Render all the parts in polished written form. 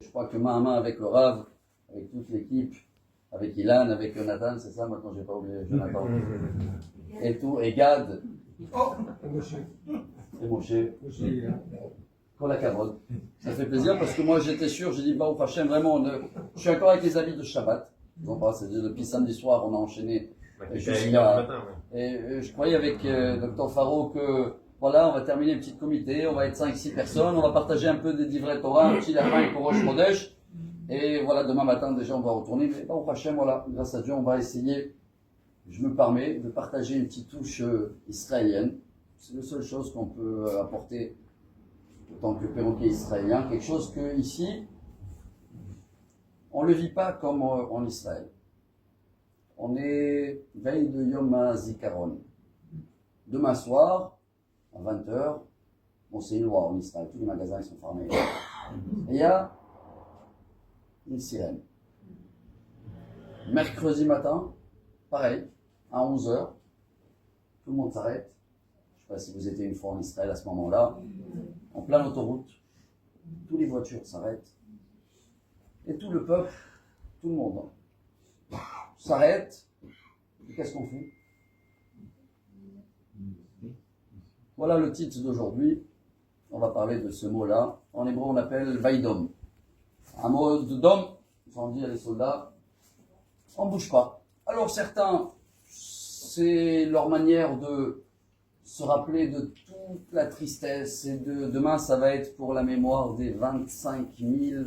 Je crois que main à main avec le Rav, avec toute l'équipe, avec Ilan, avec Jonathan, c'est ça, maintenant j'ai pas oublié Jonathan. Et tout, et Gad. Oh, Et Moshe. Pour la carotte. Ça fait plaisir parce que moi j'étais sûr, j'ai dit, bah, au Hachem, vraiment, je suis encore avec les amis de Shabbat. C'est-à-dire depuis samedi soir, on a enchaîné jusqu'à. Et je croyais avec Dr Faro que voilà, on va terminer un petit comité, on va être 5-6 personnes, on va partager un peu des divrei Torah, un petit lapin pour Rosh Chodesh. Et voilà, demain matin déjà on va retourner. Mais bah, au Hachem, voilà, grâce à Dieu, on va essayer, je me permets, de partager une petite touche israélienne. C'est la seule chose qu'on peut apporter en tant que perroquet israélien, quelque chose que ici, on ne le vit pas comme en Israël. On est veille de Yom HaZikaron. Demain soir, à 20h, bon, c'est une loi en Israël, tous les magasins ils sont fermés. Et il y a une sirène. Mercredi matin, pareil, à 11h, tout le monde s'arrête. Je ne sais pas si vous étiez une fois en Israël à ce moment-là, en pleine autoroute, toutes les voitures s'arrêtent. Et tout le peuple, tout le monde s'arrête. Et qu'est-ce qu'on fait? Voilà le titre d'aujourd'hui. On va parler de ce mot-là. En hébreu, on l'appelle Vaïdom. Un mot de dom, on dit à les soldats, on ne bouge pas. Alors certains, c'est leur manière de se rappeler de toute la tristesse. Et demain, ça va être pour la mémoire des 25 000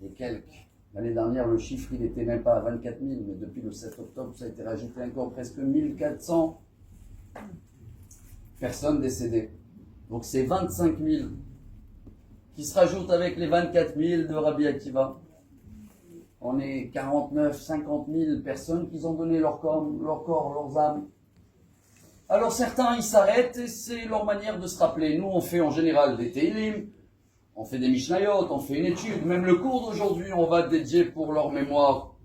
et quelques. L'année dernière, le chiffre, il n'était même pas à 24 000, mais depuis le 7 octobre, ça a été rajouté encore presque 1400 personnes décédées. Donc c'est 25 000 qui se rajoutent avec les 24 000 de Rabbi Akiva. On est 49, 50 000 personnes qui ont donné leur corps, leurs âmes. Alors certains, ils s'arrêtent et c'est leur manière de se rappeler. Nous, on fait en général des Teilim, on fait des Mishnayot, on fait une étude. Même le cours d'aujourd'hui, on va dédier pour leur mémoire.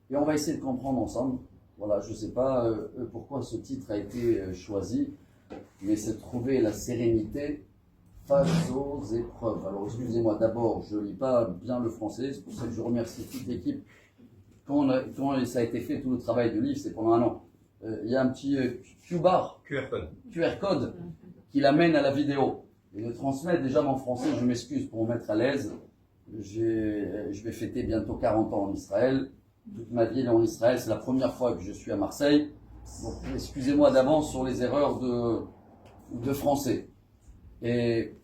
Et on va essayer de comprendre ensemble. Voilà, je ne sais pas pourquoi ce titre a été choisi, mais c'est trouver la sérénité face aux épreuves. Alors excusez-moi, d'abord, je ne lis pas bien le français, c'est pour ça que je remercie toute l'équipe. Quand ça a été fait, tout le travail de livre, c'est pendant un an. Il y a un petit QR code qui l'amène à la vidéo. Et le transmettre, déjà mon français, je m'excuse pour me mettre à l'aise. Je vais fêter bientôt 40 ans en Israël. Toute ma vie est en Israël, c'est la première fois que je suis à Marseille. Donc excusez-moi d'avance sur les erreurs de français. Et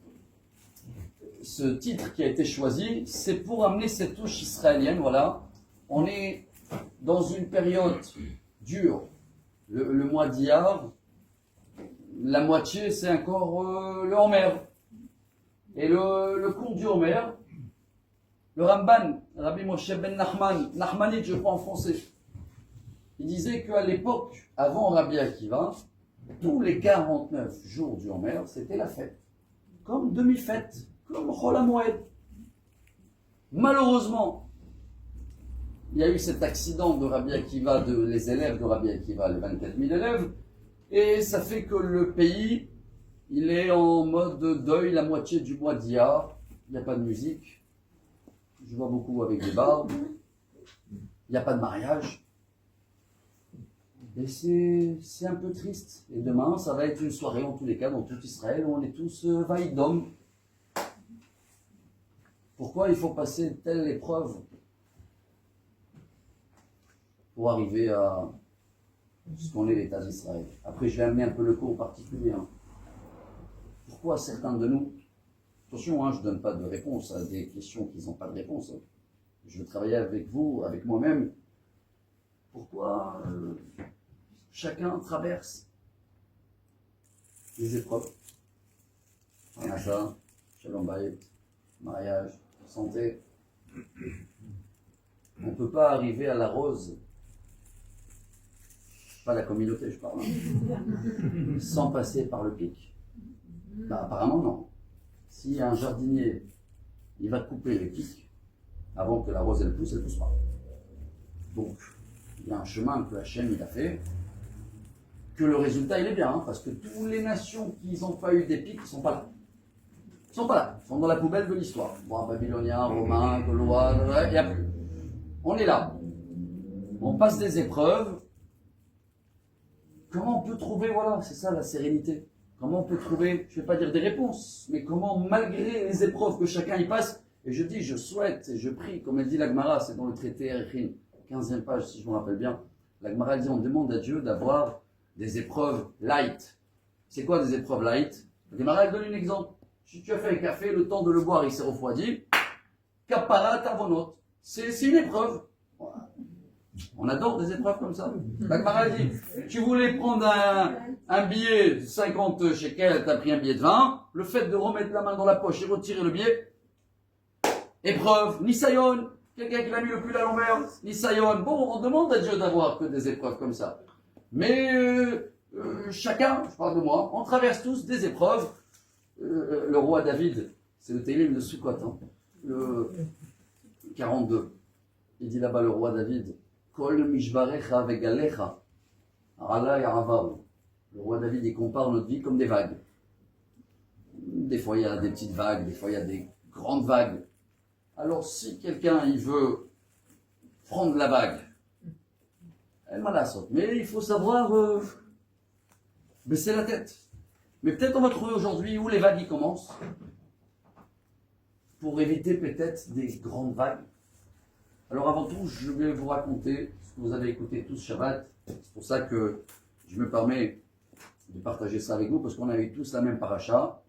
ce titre qui a été choisi, c'est pour amener cette touche israélienne, voilà. On est dans une période dure. Le mois d'Iyar, la moitié, c'est encore le Homer. Et le conte du Homer, le Ramban, Rabbi Moshe ben Nachmanide, je crois en français, il disait qu'à l'époque, avant Rabbi Akiva, tous les 49 jours du Homer, c'était la fête. Comme demi-fête, comme Chol HaMoed. Malheureusement, il y a eu cet accident de Rabbi Akiva, les élèves de Rabbi Akiva, les 24 000 élèves, et ça fait que le pays, il est en mode deuil la moitié du mois d'Iyar. Il n'y a pas de musique. Je vois beaucoup avec des barbes. Il n'y a pas de mariage. Et c'est un peu triste. Et demain, ça va être une soirée, en tous les cas, dans tout Israël, où on est tous vaïdom. Pourquoi il faut passer telle épreuve pour arriver à ce qu'on est l'État d'Israël? Après, je vais amener un peu le cours particulier. Pourquoi certains de nous, attention, je ne donne pas de réponse à des questions qui n'ont pas de réponse. Je veux travailler avec vous, avec moi-même. Pourquoi chacun traverse les épreuves? Parnassa, Shalom Bayit, mariage, santé. On ne peut pas arriver à la rose, pas la communauté, je parle, sans passer par le pic. Ben, apparemment, non. Si un jardinier, il va couper les pics, avant que la rose elle pousse pas. Donc, il y a un chemin que Hachem il a fait, que le résultat il est bien, parce que toutes les nations qui n'ont pas eu des pics ne sont pas là. Ils sont pas là, ils sont dans la poubelle de l'histoire. Bon, babyloniens, romains, gaulois, il n'y a plus. On est là. On passe des épreuves. Comment on peut trouver, voilà, c'est ça la sérénité. Comment on peut trouver, je ne vais pas dire des réponses, mais comment, malgré les épreuves que chacun y passe, et je dis, je souhaite et je prie, comme elle dit la Gemara, c'est dans le traité Erechin, 15e page, si je me rappelle bien. La Gemara dit, on demande à Dieu d'avoir des épreuves light. C'est quoi des épreuves light? La Gemara, elle donne un exemple. Si tu as fait un café, le temps de le boire, il s'est refroidi. Kapara tavonot. C'est une épreuve. On adore des épreuves comme ça. La Gemara dit, tu voulais prendre un billet de 50 shekels, tu as pris un billet de 20. Le fait de remettre la main dans la poche et retirer le billet, épreuve, Nisayon, quelqu'un qui l'a mis le pull à l'envers, Nisayon. Bon, on demande à Dieu d'avoir que des épreuves comme ça. Mais chacun, je parle de moi, on traverse tous des épreuves. Le roi David, c'est le Télim de Sukkot, hein, le 42. Il dit là-bas, le roi David, Kol mishbarecha vegalecha, ala yaravaru. Le roi David, il compare notre vie comme des vagues. Des fois, il y a des petites vagues, des fois, il y a des grandes vagues. Alors, si quelqu'un, il veut prendre la vague, elle m'a la saute. Mais il faut savoir baisser la tête. Mais peut-être on va trouver aujourd'hui où les vagues y commencent, pour éviter peut-être des grandes vagues. Alors avant tout, je vais vous raconter ce que vous avez écouté tous Shabbat. C'est pour ça que je me permets de partager ça avec vous, parce qu'on a eu tous la même paracha.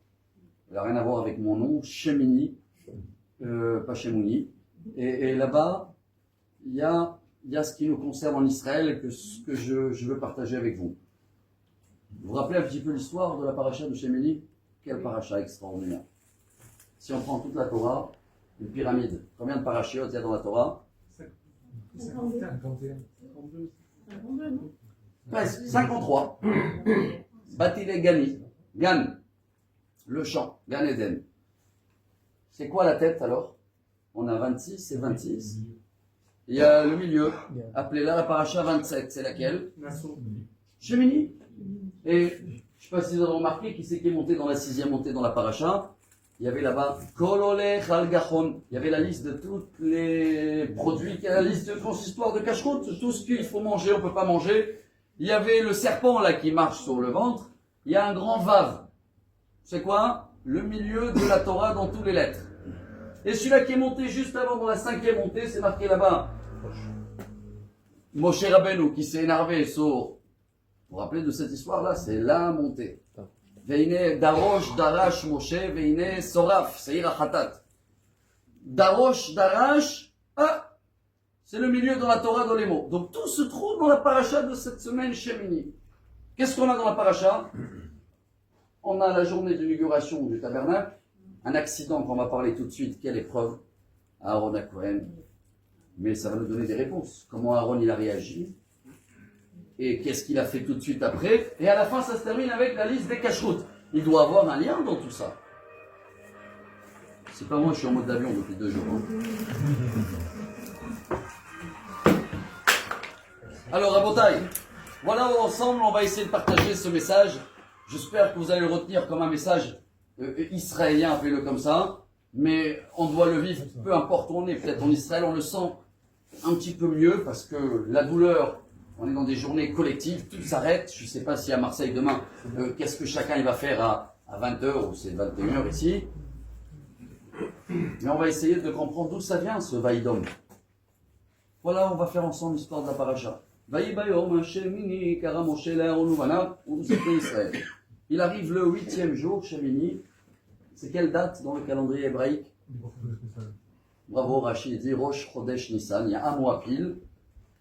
Elle n'a rien à voir avec mon nom, Shemini, pas Shemouni. Et là-bas, il y a ce qui nous concerne en Israël et que je veux partager avec vous. Vous vous rappelez un petit peu l'histoire de la paracha de Shemini? Quelle paracha extraordinaire! Si on prend toute la Torah, une pyramide, combien de parachiotes il y a dans la Torah? 53. Batile Gani. Gan. Le champ. Gan Eden. C'est quoi la tête alors? On a 26 et 26. Il y a le milieu. Appelez-la la paracha 27. C'est laquelle? Shemini. Et je ne sais pas si vous avez remarqué qui c'est qui est monté dans la 6e montée dans la paracha. Il y avait là-bas Kolole Chalgachon. Il y avait la liste de tous les produits, il y a la liste de consistoire de cache-route, tout ce qu'il faut manger, on ne peut pas manger. Il y avait le serpent là qui marche sur le ventre. Il y a un grand vav. C'est quoi? Le milieu de la Torah dans toutes les lettres. Et celui-là qui est monté juste avant dans la 5e montée, c'est marqué là-bas. Moshe Rabbeinu qui s'est énervé sur. Vous vous rappelez de cette histoire-là? C'est la montée. Veine Darosh Darash Moshe, Veine Soraf, Seir Achatat. Darosh Darash, c'est le milieu dans la Torah dans les mots. Donc tout se trouve dans la paracha de cette semaine Shemini. Qu'est-ce qu'on a dans la paracha? On a la journée d'inauguration du tabernacle, un accident qu'on va parler tout de suite, quelle épreuve? Aaron à Cohen. Mais ça va nous donner des réponses. Comment Aaron il a réagi? Et qu'est-ce qu'il a fait tout de suite après? Et à la fin, ça se termine avec la liste des cache-routes. Il doit avoir un lien dans tout ça. C'est pas moi, je suis en mode d'avion depuis 2 jours. Hein. Alors, à Botaï, voilà où ensemble, on va essayer de partager ce message. J'espère que vous allez le retenir comme un message israélien, appelez-le comme ça. Mais on doit le vivre, peu importe où on est. Peut-être en Israël, on le sent un petit peu mieux parce que la douleur. On est dans des journées collectives, tout s'arrête. Je ne sais pas si à Marseille demain, qu'est-ce que chacun il va faire à 20h ou c'est 21h ici. Mais on va essayer de comprendre d'où ça vient ce Vaïdom. Voilà, on va faire ensemble l'histoire de la paracha. Vaïbayom Shemini Kara Moshe Le'Aaron Uvanav ou c'était Israël. Il arrive le 8e jour, Shemini. C'est quelle date dans le calendrier hébraïque? Bravo Rachid, dit Rosh Chodesh Nissan. Il y a un mois pile.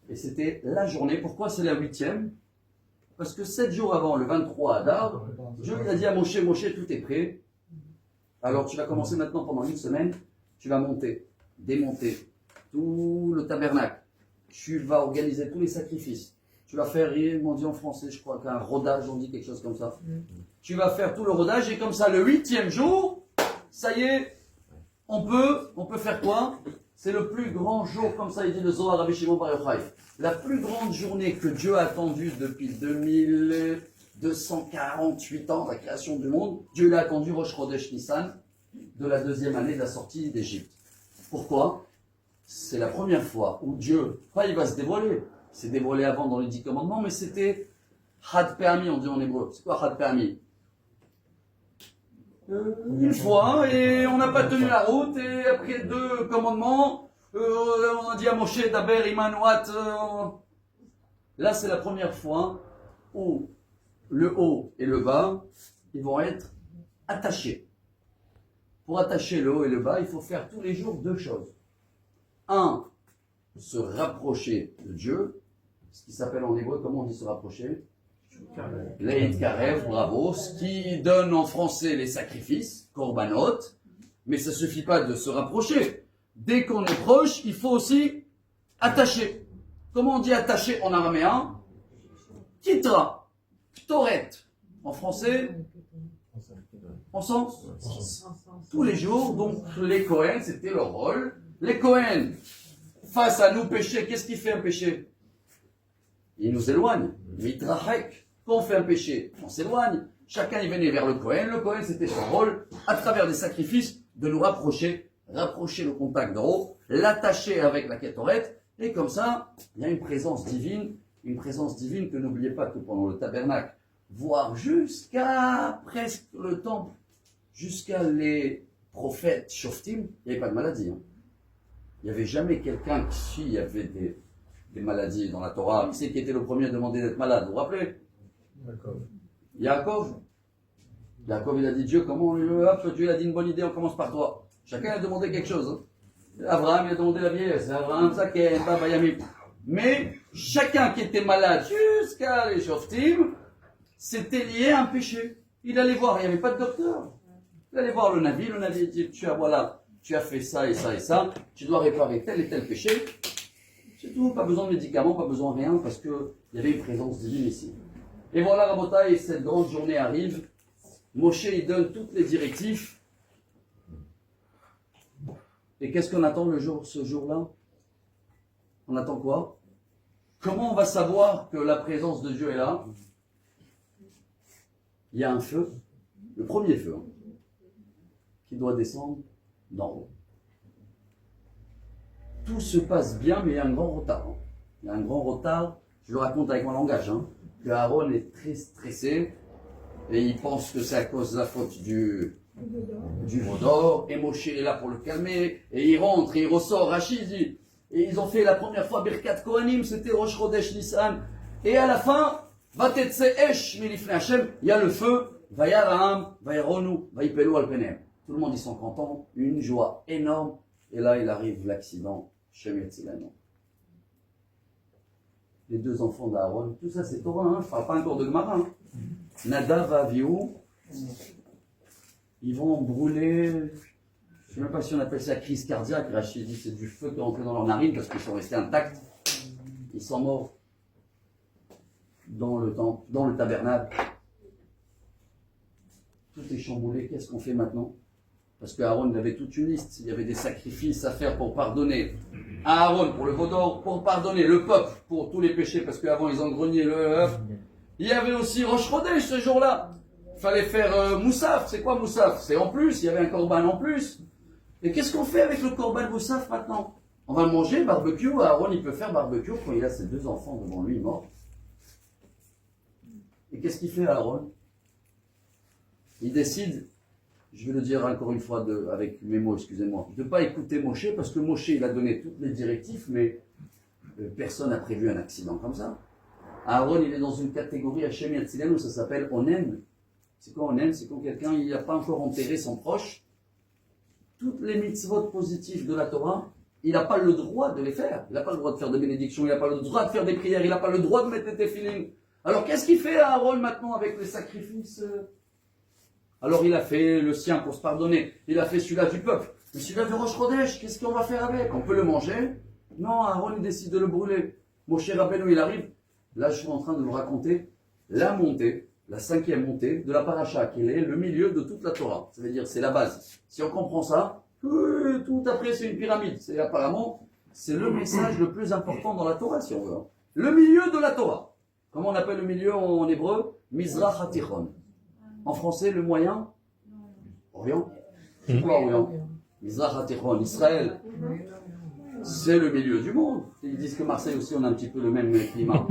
Et c'était la journée. Pourquoi c'est la 8e? Parce que 7 jours avant, le 23 Adar, Dieu lui a dit à Moshe, Moshe, tout est prêt. Alors tu vas commencer maintenant pendant 1 semaine, tu vas monter, démonter tout le tabernacle. Tu vas organiser tous les sacrifices. Tu vas faire, ils m'ont dit en français, je crois qu'un rodage, on dit quelque chose comme ça. Tu vas faire tout le rodage et comme ça, le 8e jour, ça y est, on peut faire quoi? C'est le plus grand jour, comme ça il dit le Zohar Rabbi Shimon Bar Yochai. La plus grande journée que Dieu a attendue depuis 2248 ans, la création du monde. Dieu l'a attendu Rosh Chodesh Nissan. de la deuxième année de la sortie d'Égypte. Pourquoi? C'est la première fois où Dieu, pas il va se dévoiler, il s'est dévoilé avant dans les 10 commandements, mais c'était had permis, on dit en hébreu. C'est quoi had permis? Une fois, et on n'a pas tenu la route, et après 2 commandements, on a dit à Moshe, Daber, Imanouat. Là, c'est la première fois où le haut et le bas, ils vont être attachés. Pour attacher le haut et le bas, il faut faire tous les jours 2 choses. 1, se rapprocher de Dieu, ce qui s'appelle en hébreu, comment on dit se rapprocher? Leïd Karev, bravo, ce qui donne en français les sacrifices, korbanot, mais ça ne suffit pas de se rapprocher. Dès qu'on est proche, il faut aussi attacher. Comment on dit attacher en araméen? Kitra, ktoret. En français, en sens? Tous les jours, donc les Kohen, c'était leur rôle. Les Kohen, face à nous pécher, qu'est-ce qui fait un péché? Il nous éloigne. Mitrachek. Quand on fait un péché, on s'éloigne. Chacun il venait vers le Kohen. Le Kohen, c'était son rôle, à travers des sacrifices, de nous rapprocher le contact d'en haut, l'attacher avec la kétorette, et comme ça, il y a une présence divine que n'oubliez pas que pendant le tabernacle, voire jusqu'à presque le temple, jusqu'à les prophètes shoftim, il n'y avait pas de maladie. Hein. Il n'y avait jamais quelqu'un qui, s'il y avait des maladies dans la Torah, qui c'est qui était le premier à demander d'être malade, vous vous rappelez? Yaakov, il a dit Dieu, Dieu a dit une bonne idée, on commence par toi. Chacun a demandé quelque chose. Hein. Abraham il a demandé la vieillesse, Abraham Zaken, Baba Yamim. Mais chacun qui était malade jusqu'à les Shoftim, c'était lié à un péché. Il allait voir, il n'y avait pas de docteur. Il allait voir le Navi dit tu as fait ça et ça et ça, tu dois réparer tel et tel péché. C'est tout, pas besoin de médicaments, pas besoin de rien, parce qu'il y avait une présence divine ici. Et voilà, Rabotaï, cette grande journée arrive. Moshe, il donne toutes les directives. Et qu'est-ce qu'on attend ce jour-là? On attend quoi? Comment on va savoir que la présence de Dieu est là? Il y a un feu, le premier feu, hein, qui doit descendre d'en haut. Tout se passe bien, mais il y a un grand retard. Hein. Il y a un grand retard, je le raconte avec mon langage, hein, que Aaron est très stressé, et il pense que c'est à cause de la faute du veau d'or, et Moshe est là pour le calmer, et il rentre, et il ressort, Rachid dit, et ils ont fait la première fois Birkat Kohanim, c'était Rosh Chodesh Nissan, et à la fin, Vatetse Esh Milifne Hashem, il y a le feu, Vayaraham, Vayaronu, Vayipelu Alpenem. Tout le monde, ils sont contents, une joie énorme, et là, il arrive l'accident, Shem Yetzilano. Les 2 enfants d'Aaron, tout ça c'est Torah, hein, je ne parle pas encore de Gemara. Hein. Nadav, Avihu, ils vont brûler, je ne sais même pas si on appelle ça crise cardiaque, Rachid dit c'est du feu qui est rentré dans leurs narines parce qu'ils sont restés intacts. Ils sont morts dans le temple, dans le tabernacle. Tout est chamboulé, qu'est-ce qu'on fait maintenant? Parce qu'Aaron avait toute une liste, il y avait des sacrifices à faire pour pardonner à Aaron pour le veau d'or, pour pardonner le peuple pour tous les péchés, parce qu'avant ils engrognaient le... Il y avait aussi Rosh Chodesh ce jour-là. Il fallait faire Moussaf. C'est quoi Moussaf? C'est en plus, il y avait un korban en plus. Et qu'est-ce qu'on fait avec le korban Moussaf maintenant? On va le manger, barbecue. Aaron, il peut faire barbecue quand il a ses 2 enfants devant lui morts. Et qu'est-ce qu'il fait Aaron? Il décide, je vais le dire encore une fois avec mes mots, excusez-moi, de ne pas écouter Moshe, parce que Moshe, il a donné toutes les directives, mais personne n'a prévu un accident comme ça. Aaron, il est dans une catégorie Hashem Yatzilenu où ça s'appelle Onen. C'est quoi Onen? C'est quand quelqu'un n'a pas encore enterré son proche. Toutes les mitzvot positives de la Torah, il n'a pas le droit de les faire. Il n'a pas le droit de faire des bénédictions, il n'a pas le droit de faire des prières, il n'a pas le droit de mettre des téphilines. Alors qu'est-ce qu'il fait Aaron maintenant avec les sacrifices? Alors il a fait le sien pour se pardonner, il a fait celui-là du peuple. Mais celui-là de Rosh Chodesh, qu'est-ce qu'on va faire avec? On peut le manger? Non, Aaron il décide de le brûler. Moshe Rabbeinu il arrive. Là je suis en train de vous raconter la montée, la 5e montée de la paracha, qui est le milieu de toute la Torah. Ça veut dire c'est la base. Si on comprend ça, tout après c'est une pyramide. C'est apparemment, c'est le message le plus important dans la Torah si on veut. Le milieu de la Torah. Comment on appelle le milieu en hébreu? Mizrach HaTichon. En français, le moyen? Orient. C'est quoi Orient? Mizrach HaTichon, Israël. C'est le milieu du monde. Ils disent que Marseille aussi, on a un petit peu le même climat.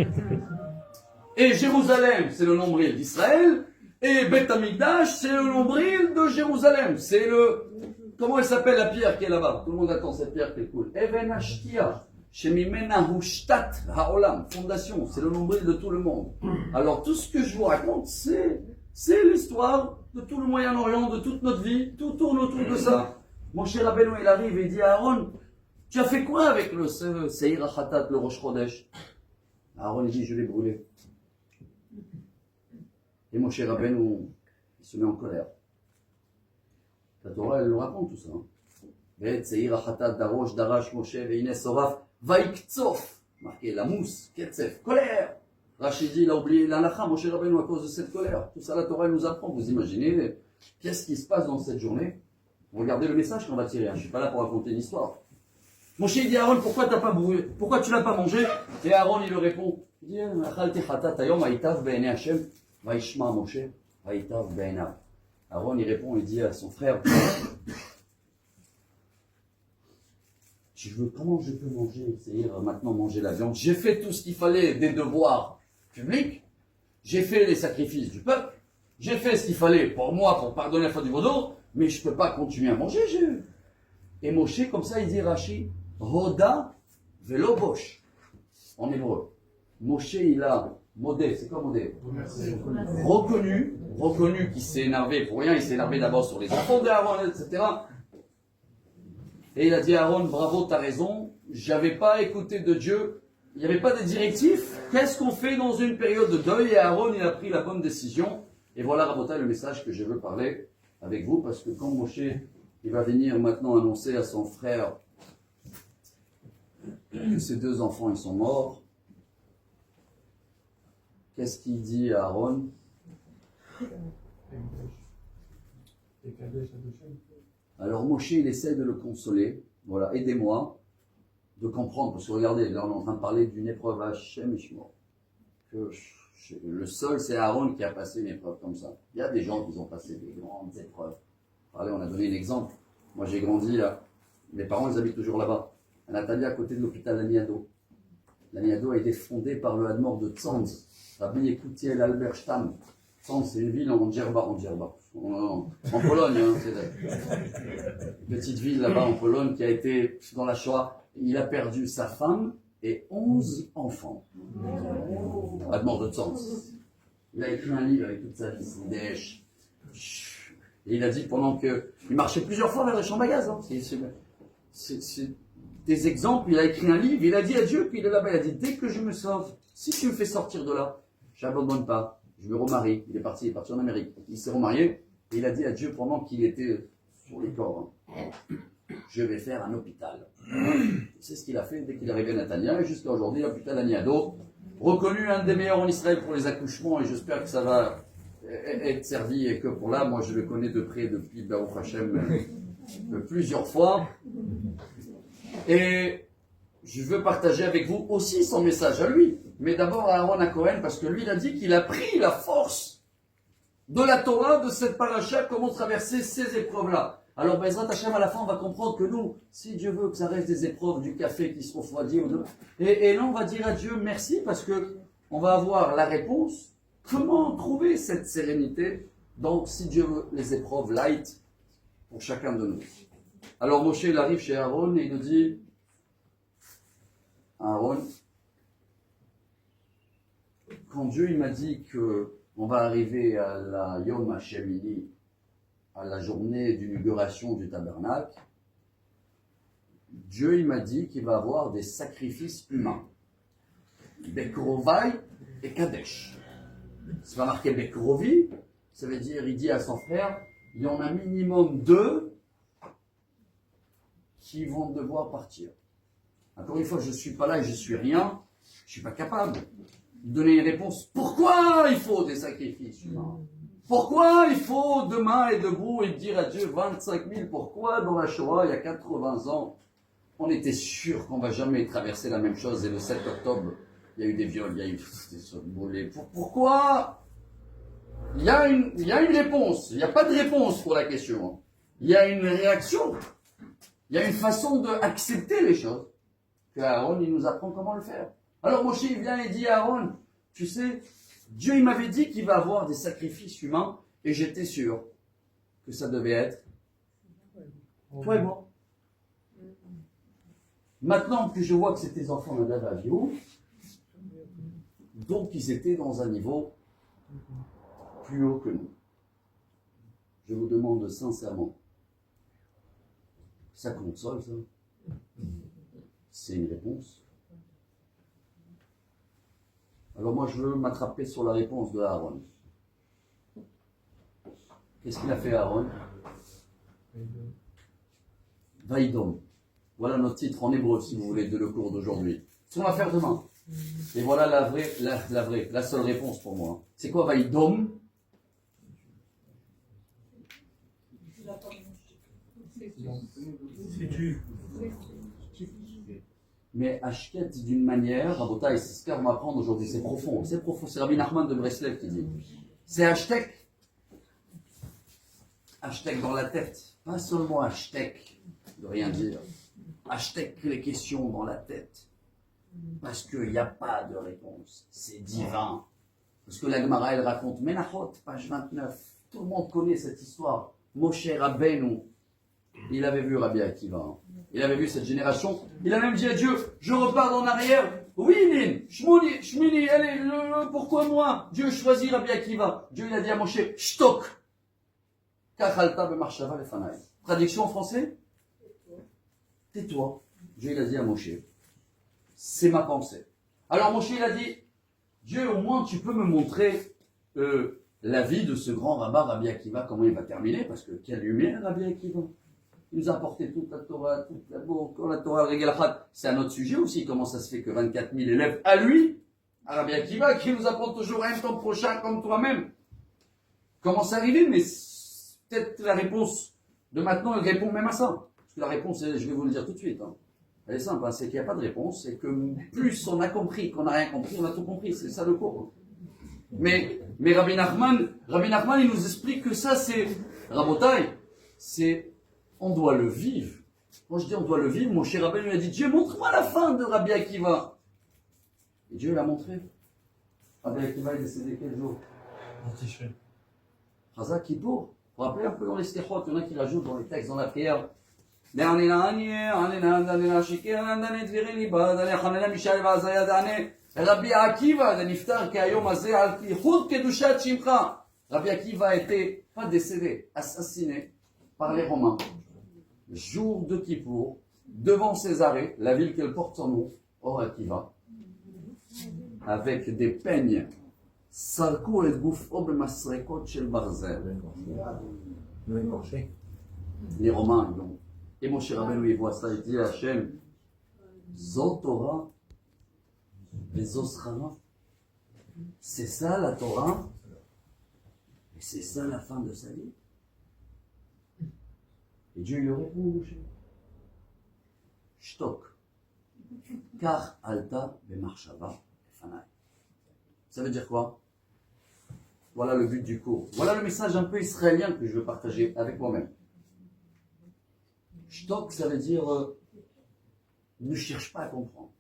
Et Jérusalem, c'est le nombril d'Israël. Et Beth Amikdash, c'est le nombril de Jérusalem. C'est le... Comment elle s'appelle la pierre qui est là-bas? Tout le monde attend cette pierre qui est cool. Even Ashtia, Shemimena Hushtat Haolam, fondation, c'est le nombril de tout le monde. Alors tout ce que je vous raconte, c'est l'histoire de tout le Moyen-Orient, de toute notre vie. Tout tourne autour de ça. Mon cher Rabbeinu, il arrive et il dit à Aaron, tu as fait quoi avec le Seir HaChatat, le Rosh Chodesh? Aaron il dit, je l'ai brûlé. Et mon cher Rabbeinu, il se met en colère. La Torah, elle nous raconte tout ça. Et Seir HaChatat, Darosh, Darash, Moshe, Veine Soraf, Vaiktsof, marqué la mousse, Ketsef, colère. Rachid dit, il a oublié l'Alacha, mon cher Rabbeinu, à cause de cette colère. Tout ça, la Torah, elle nous apprend. Vous imaginez, qu'est-ce qui se passe dans cette journée? Regardez le message qu'on va tirer. Je ne suis pas là pour raconter une histoire. Moshe dit à Aaron, pourquoi t'as pas brûlé? Pourquoi tu l'as pas mangé? Et Aaron, il lui répond, il dit, Aaron, il répond, il dit à son frère, comment je peux manger? C'est-à-dire maintenant manger la viande. J'ai fait tout ce qu'il fallait des devoirs publics. J'ai fait les sacrifices du peuple. J'ai fait ce qu'il fallait pour moi, pour pardonner la faute du vaudor. Mais je ne peux pas continuer à manger. Et Moshe, comme ça, il dit Rashi, Hoda velo bosh. En hébreu. Moshe, il a modé, c'est quoi modé? Reconnu qu'il s'est énervé pour rien. Il s'est énervé d'abord sur les enfants d'Aaron, etc. Et il a dit à Aaron, bravo, t'as raison. J'avais pas écouté de Dieu. Il n'y avait pas de directif. Qu'est-ce qu'on fait dans une période de deuil? Et Aaron, il a pris la bonne décision. Et voilà, Rabotai, le message que je veux parler avec vous, parce que quand Moshe, il va venir maintenant annoncer à son frère que ses deux enfants, ils sont morts, qu'est-ce qu'il dit à Aaron? Alors Moshe, il essaie de le consoler, voilà, aidez-moi de comprendre, parce que regardez, là on est en train de parler d'une épreuve à Hachem et Shmuel. Le seul, c'est Aaron qui a passé une épreuve comme ça. Il y a des gens qui ont passé des grandes épreuves. Allez, on a donné un exemple. Moi, j'ai grandi là. Mes parents, ils habitent toujours là-bas. À Natalia, à côté de l'hôpital Laniado. Laniado a été fondé par le Hadmor de Tzanz, Rabbi Yekutiel Albert Stam. Tzanz, c'est une ville en Djerba. En Pologne. Hein, c'est une petite ville là-bas en Pologne qui a été dans la Shoah. Il a perdu sa femme et 11 enfants. Hadmor de Tzanz. Il a écrit un livre avec toute sa vie, Sidesh. Et il a dit pendant que... Il marchait plusieurs fois vers le champ bagaz. Hein. C'est des exemples. Il a écrit un livre. Il a dit à Dieu, puis il est là-bas. Il a dit, dès que je me sauve, si tu me fais sortir de là, je n'abandonne pas. Je me remarie. Il est parti en Amérique. Il s'est remarié. Et il a dit à Dieu pendant qu'il était sur les corps, hein, je vais faire un hôpital. C'est ce qu'il a fait dès qu'il est arrivé à Natania. Et jusqu'à aujourd'hui, l'hôpital Aniado, reconnu un des meilleurs en Israël pour les accouchements. Et j'espère que ça va être servi et que pour là, moi je le connais de près depuis Baruch Hashem plusieurs fois. Et je veux partager avec vous aussi son message à lui. Mais d'abord à Aaron Cohen, parce que lui il a dit qu'il a pris la force de la Torah, de cette paracha, comment traverser ces épreuves-là. Alors Bezrat Hashem, à la fin on va comprendre que nous, si Dieu veut que ça reste des épreuves du café qui se refroidit, et là on va dire à Dieu merci parce que on va avoir la réponse. Comment trouver cette sérénité dans, si Dieu veut, les épreuves light pour chacun de nous? Alors Moshe, il arrive chez Aaron et il nous dit, Aaron, quand Dieu il m'a dit qu'on va arriver à la Yom HaShemini, à la journée d'inauguration du tabernacle, Dieu il m'a dit qu'il va avoir des sacrifices humains. Bekrovai et Kadesh. C'est pas marqué Bekrovi, ça veut dire, il dit à son frère, il y en a minimum 2 qui vont devoir partir. Encore une fois, je ne suis pas là et je ne suis rien, je ne suis pas capable de donner une réponse. Pourquoi il faut des sacrifices humains? Pourquoi il faut demain être debout et dire à Dieu 25 000? Pourquoi dans la Shoah, il y a 80 ans, on était sûr qu'on ne va jamais traverser la même chose et le 7 octobre, il y a eu des viols, il y a eu des brûlés. Pourquoi? Il y a une réponse. Il n'y a pas de réponse pour la question. il y a une réaction, il y a une façon d'accepter les choses, que Aaron, il nous apprend comment le faire. Alors Moshe, il vient et dit à Aaron, tu sais, Dieu, il m'avait dit qu'il va avoir des sacrifices humains, et j'étais sûr que ça devait être toi et moi. Maintenant que je vois que c'est tes enfants Nadav et Abihu, donc ils étaient dans un niveau plus haut que nous. Je vous demande sincèrement, ça console ça? C'est une réponse. Alors moi je veux m'attraper sur la réponse de Aaron. Qu'est-ce qu'il a fait Aaron? Vaïdom. Voilà notre titre en hébreu, si vous voulez, de le cours d'aujourd'hui. Ce qu'on va faire demain. Et voilà la seule réponse pour moi. C'est quoi Vaïdom? Mais Ashket d'une manière, Rabotai, c'est ce qu'on va apprendre aujourd'hui, c'est profond. C'est profond, c'est Rabbi Nachman de Breslev qui dit. C'est hashtag. Hashtag dans la tête. Pas seulement hashtag de rien dire. Hashtag les questions dans la tête. Parce qu'il n'y a pas de réponse. C'est divin. Parce que la Gemara, elle raconte Menachot, page 29. Tout le monde connaît cette histoire. Moshe Rabbeinu, il avait vu Rabbi Akiva. Il avait vu cette génération. Il a même dit à Dieu, je repars en arrière. Oui, Nin, Shmini, allez, pourquoi moi? Dieu choisit Rabbi Akiva. Dieu, il a dit à Moshe, Shtok. Kachalta bemarshava lefanai. Traduction en français? Tais-toi. Dieu, il a dit à Moshe, c'est ma pensée. Alors Moshe, il a dit, Dieu, au moins, tu peux me montrer la vie de ce grand rabbin Rabbi Akiva, comment il va terminer, parce que quelle lumière Rabbi Akiva. Il nous a apporté toute la Torah, toute la Quand la Torah, Regelachat, c'est un autre sujet aussi, comment ça se fait que 24 000 élèves à lui, à Rabbi Akiva, qui nous apporte toujours un ton prochain comme toi-même. Comment c'est arrivé? Mais peut-être la réponse de maintenant, elle répond même à ça. Parce que la réponse, je vais vous le dire tout de suite, hein. Elle est simple, hein, c'est qu'il n'y a pas de réponse, c'est que plus on a compris qu'on n'a rien compris, on a tout compris, c'est ça le cours. Mais Rabbi Nachman, il nous explique que ça c'est, Rabotai, c'est, on doit le vivre. Quand je dis on doit le vivre, mon cher Rabbi lui a dit, Dieu, montre-moi la fin de Rabbi Akiva. Et Dieu l'a montré. Rabbi Akiva est décédé quel jour? Chazak Kippour. Vous vous rappelez un peu dans les stéchot, il y en a qui rajoutent dans les textes, dans la prière. Rabbi Akiva, Rabbi Akiva a été pas décédé, assassiné par les Romains. Jour de Kippour, devant Césarée, la ville qu'elle porte son nom, Or Akiva, avec des peignes. Sarko et Goufo bemasrekot shel barzel. Les Romains, ils ont. Et Moshe Rabbeinu, il voit ça, il dit à Hachem, Zot Torah, les Oschara. C'est ça la Torah, et c'est ça la fin de sa vie. Et Dieu lui répond, Moshe, Shtok, car alta bemarshava fanai. Ça veut dire quoi? Voilà le but du cours. Voilà le message un peu israélien que je veux partager avec moi-même. Shtok, ça veut dire ne cherche pas à comprendre.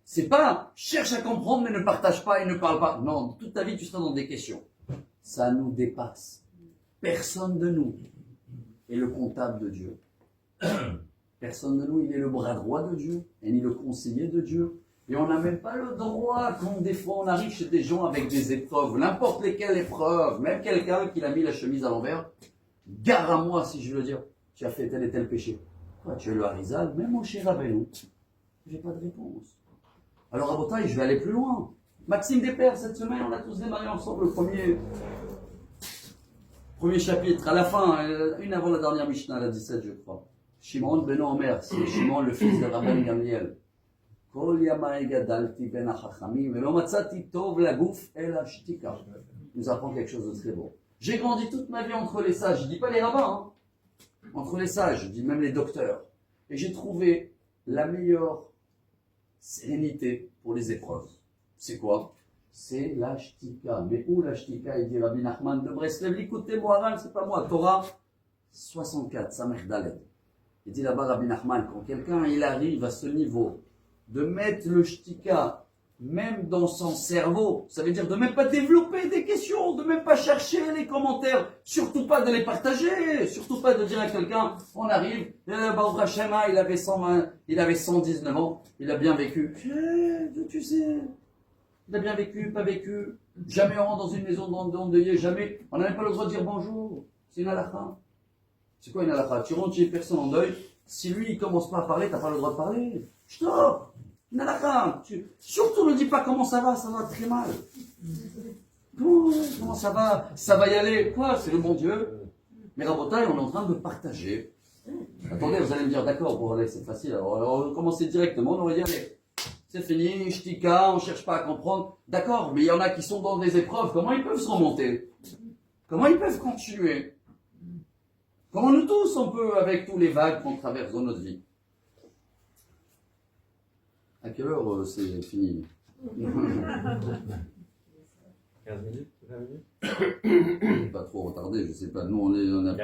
C'est pas cherche à comprendre mais ne partage pas et ne parle pas. Non, toute ta vie tu seras dans des questions. Ça nous dépasse. Personne de nous est le comptable de Dieu. Personne de nous, il est le bras droit de Dieu et ni le conseiller de Dieu. Et on n'a même pas le droit, quand des fois on arrive chez des gens avec des épreuves, n'importe lesquelles épreuves, même quelqu'un qui a mis la chemise à l'envers, gare à moi si je veux dire. Tu as fait tel et tel péché. Toi, tu es le Harizal, même mon cher Rabbeinu. J'ai pas de réponse. Alors, à Botaï, je vais aller plus loin. Maxime Despères, cette semaine, on a tous démarré ensemble le premier chapitre. À la fin, une avant la dernière Mishnah, la 17, je crois. Shimon ben Omer, c'est Shimon, le fils de Rabban Gamliel. Kol yamai gadalti ben achachamim, velo matzati tov lagouf el ashtika. Il nous apprend quelque chose de très beau. J'ai grandi toute ma vie entre les sages. Je dis pas les rabbins, hein. Entre les sages, je dis même les docteurs. Et j'ai trouvé la meilleure sérénité pour les épreuves. C'est quoi? C'est la shtika. Mais où la shtika? Il dit Rabbi Nachman de Breslev, écoutez-moi, c'est pas moi. Torah, 64, Samech Dalet. Il dit là-bas Rabbi Nachman, quand quelqu'un il arrive à ce niveau de mettre le shtika même dans son cerveau, ça veut dire de même pas développer des questions, de même pas chercher les commentaires, surtout pas de les partager, surtout pas de dire à quelqu'un, on arrive, Baruch Hashem, il avait 120, il avait 119 ans, il a bien vécu. Tu sais, il a bien vécu, pas vécu, jamais on rentre dans une maison d'endeuillé, jamais, on n'a même pas le droit de dire bonjour, c'est une halakha. C'est quoi une halakha? Tu rentres chez personne en deuil, si lui il commence pas à parler, t'as pas le droit de parler. Stop! Une halakha. Surtout ne dis pas comment ça va très mal. Comment ça va y aller. Quoi? C'est le bon Dieu. Mais Rabotai, on est en train de partager. Attendez, vous allez me dire, d'accord, bon allez, c'est facile, alors on va commencer directement, on va dire, allez, c'est fini, shtika, on cherche pas à comprendre. D'accord, mais il y en a qui sont dans des épreuves, comment ils peuvent se remonter? Comment ils peuvent continuer? Comment nous tous, on peut, avec tous les vagues qu'on traverse dans notre vie? À quelle heure c'est fini? 15 minutes, 20 minutes? Pas trop retardé, je sais pas. Nous, on a...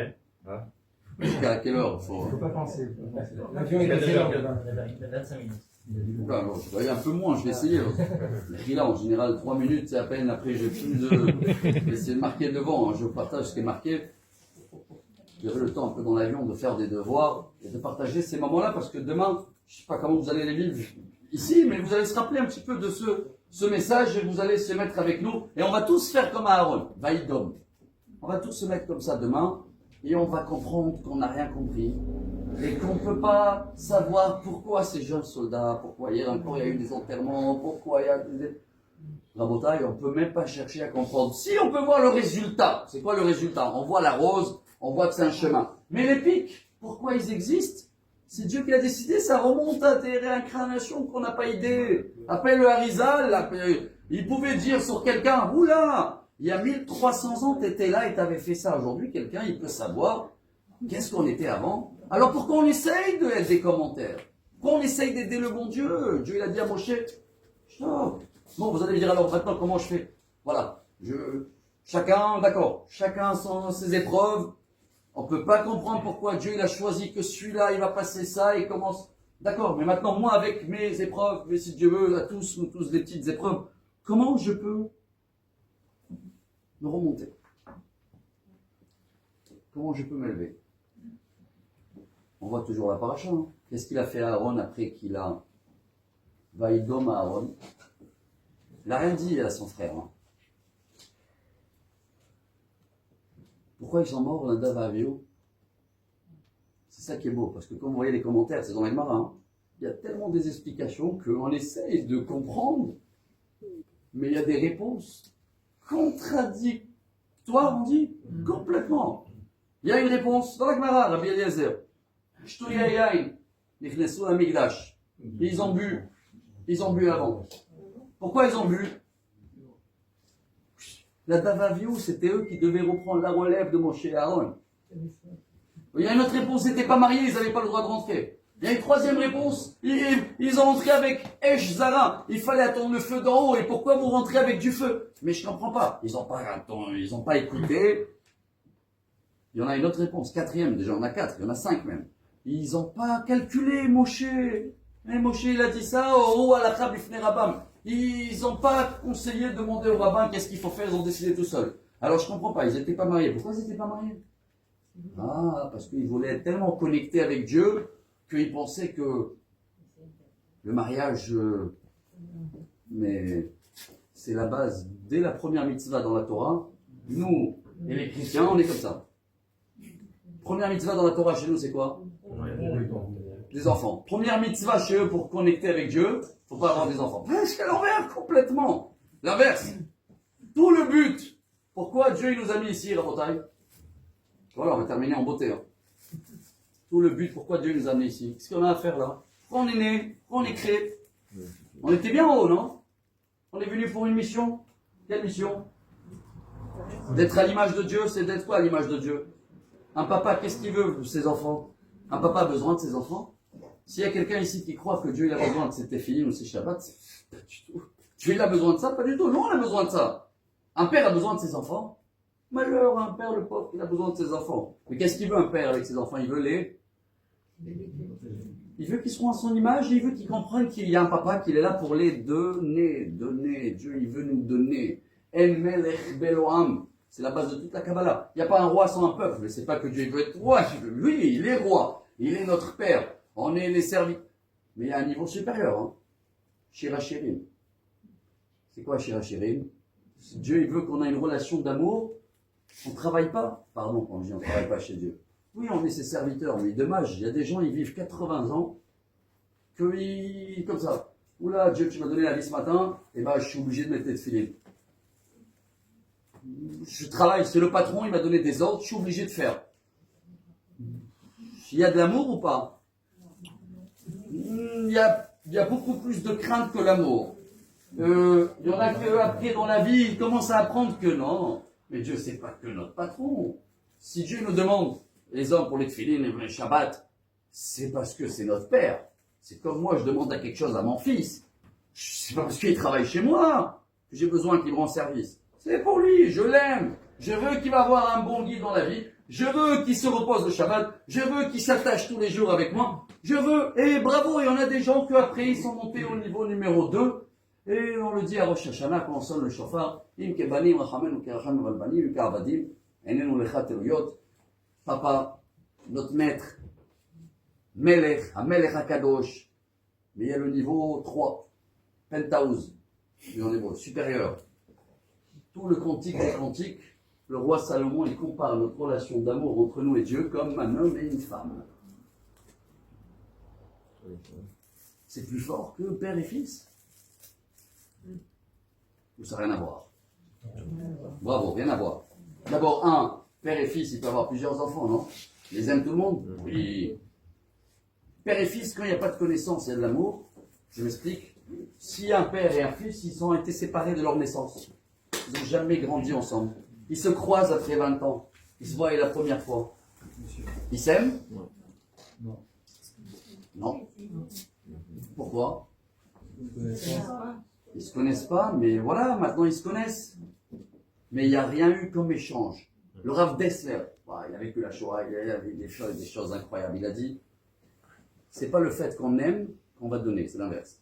À quelle heure? Faut pas penser. L'avion est assez long. 25 minutes. Oula, alors, je vais un peu moins, je vais essayer. Là, en général, 3 minutes, c'est à peine. Après, j'ai plus de... Mais c'est marqué devant, hein. Je partage ce qui est marqué. J'aurai le temps un peu dans l'avion de faire des devoirs et de partager ces moments-là parce que demain, je sais pas comment vous allez les vivre ici, mais vous allez se rappeler un petit peu de ce message et vous allez se mettre avec nous et on va tous faire comme Aaron, Vaïdom. On va tous se mettre comme ça demain et on va comprendre qu'on n'a rien compris et qu'on ne peut pas savoir pourquoi ces jeunes soldats, pourquoi hier encore il y a eu des enterrements, pourquoi il y a des... Rabotai, on ne peut même pas chercher à comprendre. Si on peut voir le résultat, c'est quoi le résultat? On voit la rose, on voit que c'est un chemin. Mais les pics, pourquoi ils existent? C'est Dieu qui a décidé, ça remonte à des réincarnations qu'on n'a pas idée. Appelle le Harizal, il pouvait dire sur quelqu'un, oula, il y a 1300 ans, tu étais là et tu avais fait ça. Aujourd'hui, quelqu'un, il peut savoir qu'est-ce qu'on était avant. Alors pourquoi on essaye de être des commentaires? Pourquoi on essaye d'aider le bon Dieu? Dieu, il a dit à Moshe, stop. Bon, vous allez me dire alors maintenant comment je fais? Voilà, chacun, d'accord, chacun ses épreuves. On ne peut pas comprendre pourquoi Dieu il a choisi que celui-là, il va passer ça et commence. D'accord, mais maintenant, moi, avec mes épreuves, mais si Dieu veut, à tous, nous tous des petites épreuves, comment je peux me remonter? Comment je peux m'élever? On voit toujours la paracha. Hein. Qu'est-ce qu'il a fait à Aaron après qu'il a Vaïdom à Aaron? Il n'a rien dit à son frère. Hein. Pourquoi ils sont morts, Nadav et Avihu? C'est ça qui est beau, parce que comme vous voyez les commentaires, c'est dans les marins, il y a tellement des explications qu'on essaye de comprendre, mais il y a des réponses contradictoires, on dit, complètement. Il y a une réponse dans la Gemara, Rabbi Eliezer. Shtuya yain, nichnesu amigdash. Ils ont bu avant. Pourquoi ils ont bu? La Davaviou, c'était eux qui devaient reprendre la relève de Moshe et Aaron. Il y a une autre réponse, ils n'étaient pas mariés, ils n'avaient pas le droit de rentrer. Il y a une troisième réponse, ils ont rentré avec Esh Zara. Il fallait attendre le feu d'en haut. Et pourquoi vous rentrez avec du feu? Mais je ne comprends pas. Ils n'ont pas écouté. Il y en a une autre réponse, quatrième, déjà on a 4, il y en a 5 même. Ils n'ont pas calculé Moshe. Et Moshe il a dit ça, oh, à la table, il Rabam. Ils n'ont pas conseillé de demander au rabbin qu'est-ce qu'il faut faire, ils ont décidé tout seuls. Alors je ne comprends pas, ils n'étaient pas mariés. Pourquoi ils n'étaient pas mariés? Ah, parce qu'ils voulaient être tellement connectés avec Dieu qu'ils pensaient que le mariage, mais c'est la base. Dès la première mitzvah dans la Torah, nous et les chrétiens, on est comme ça. Première mitzvah dans la Torah chez nous, c'est quoi? Des enfants. Première mitzvah chez eux pour connecter avec Dieu, il ne faut pas avoir des enfants. C'est à l'envers, complètement. L'inverse. Tout le but. Pourquoi Dieu il nous a mis ici, Rabotai? Voilà, on va terminer en beauté. Hein. Tout le but, pourquoi Dieu nous a mis ici? Qu'est-ce qu'on a à faire là? Pourquoi on est né? Pourquoi on est créé? On était bien en haut, non? On est venu pour une mission. Quelle mission? D'être à l'image de Dieu, c'est d'être quoi à l'image de Dieu? Un papa, qu'est-ce qu'il veut, ses enfants? Un papa a besoin de ses enfants? S'il y a quelqu'un ici qui croit que Dieu il a besoin de ses téfilim ou ses Shabbat, pas du tout. Dieu il a besoin de ça? Pas du tout. Non, on a besoin de ça. Un père a besoin de ses enfants? Malheur à un père, le pauvre, il a besoin de ses enfants. Mais qu'est-ce qu'il veut un père avec ses enfants? Il veut qu'ils soient à son image, et il veut qu'ils comprennent qu'il y a un papa qui est là pour les donner. Dieu, il veut nous donner. El Melech Beloam. C'est la base de toute la Kabbalah. Il n'y a pas un roi sans un peuple. Mais c'est pas que Dieu veut être roi. Oui, il est roi. Il est notre père. On est les serviteurs. Mais il y a un niveau supérieur. Hein. Shirachirim. C'est quoi Shirachirim? Dieu, il veut qu'on ait une relation d'amour. On ne travaille pas. Pardon, quand je dis on ne travaille pas chez Dieu. Oui, on est ses serviteurs. Mais dommage, il y a des gens, ils vivent 80 ans. Comme ça. Oula, Dieu, tu m'as donné la vie ce matin. Et ben, je suis obligé de mettre tes filets. Je travaille, c'est le patron, il m'a donné des ordres, je suis obligé de faire. Il y a de l'amour ou pas? Il y a beaucoup plus de crainte que l'amour. Il y en a qu'après dans la vie, ils commencent à apprendre que non. Mais Dieu, c'est pas que notre patron. Si Dieu nous demande, les hommes pour les tefilines et les Shabbat, c'est parce que c'est notre père. C'est comme moi, je demande à quelque chose à mon fils. C'est pas parce qu'il travaille chez moi que j'ai besoin qu'il me rende service. C'est pour lui, je l'aime. Je veux qu'il va avoir un bon guide dans la vie. Je veux qu'il se repose le Shabbat. Je veux qu'il s'attache tous les jours avec moi. Je veux, et bravo, il y en a des gens qu'après ils sont montés au niveau numéro 2. Et on le dit à Rosh Hashanah quand on sonne le shofar. Papa, notre maître, Melech, Amelech HaKadosh. Mais il y a le niveau 3, Penthouse, en hébreu, supérieur. Tout le cantique des cantiques, le roi Salomon, il compare notre relation d'amour entre nous et Dieu comme un homme et une femme. C'est plus fort que père et fils. Ou ça n'a rien à voir? Bravo, rien à voir. D'abord, père et fils, il peut avoir plusieurs enfants, non? Ils les aiment tout le monde? Oui. Père et fils, quand il n'y a pas de connaissance, il y a de l'amour. Je m'explique. Si un père et un fils, ils ont été séparés de leur naissance. Ils n'ont jamais grandi ensemble. Ils se croisent après 20 ans. Ils se voient la première fois. Ils s'aiment? Non. Non. Pourquoi? Ils ne se connaissent pas, mais voilà, maintenant ils se connaissent. Mais il n'y a rien eu comme échange. Le Rav Dessler, il a vécu la Shoah, il a vécu des choses incroyables. Il a dit, c'est pas le fait qu'on aime qu'on va donner, c'est l'inverse.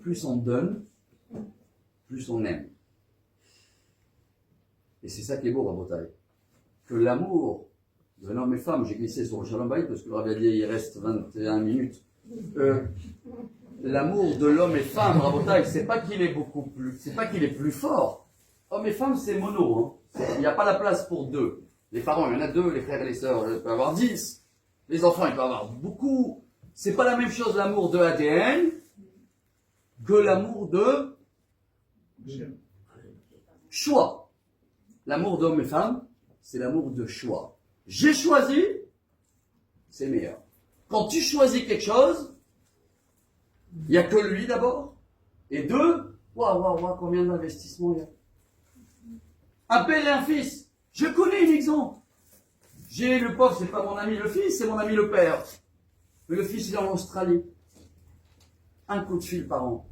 Plus on donne, plus on aime. Et c'est ça qui est beau, Rabotai. Que l'amour de l'homme et femme, j'ai glissé sur le Shalom Bayit parce que le Rav a dit il reste 21 minutes. L'amour de l'homme et femme, Rabotai, c'est pas qu'il est beaucoup plus, c'est pas qu'il est plus fort. Homme et femme, c'est mono. Hein. Il n'y a pas la place pour deux. Les parents, il y en a deux, les frères et les sœurs, il peut y avoir 10. Les enfants, il peut y avoir beaucoup. C'est pas la même chose l'amour de ADN que l'amour de choix. L'amour d'homme et femme, c'est l'amour de choix. J'ai choisi, c'est meilleur. Quand tu choisis quelque chose, il n'y a que lui d'abord. Et deux, waouh, combien d'investissements il y a. Un père et un fils. Je connais un exemple. J'ai le pauvre, c'est pas mon ami le fils, c'est mon ami le père. Mais le fils, il est en Australie. Un coup de fil par an.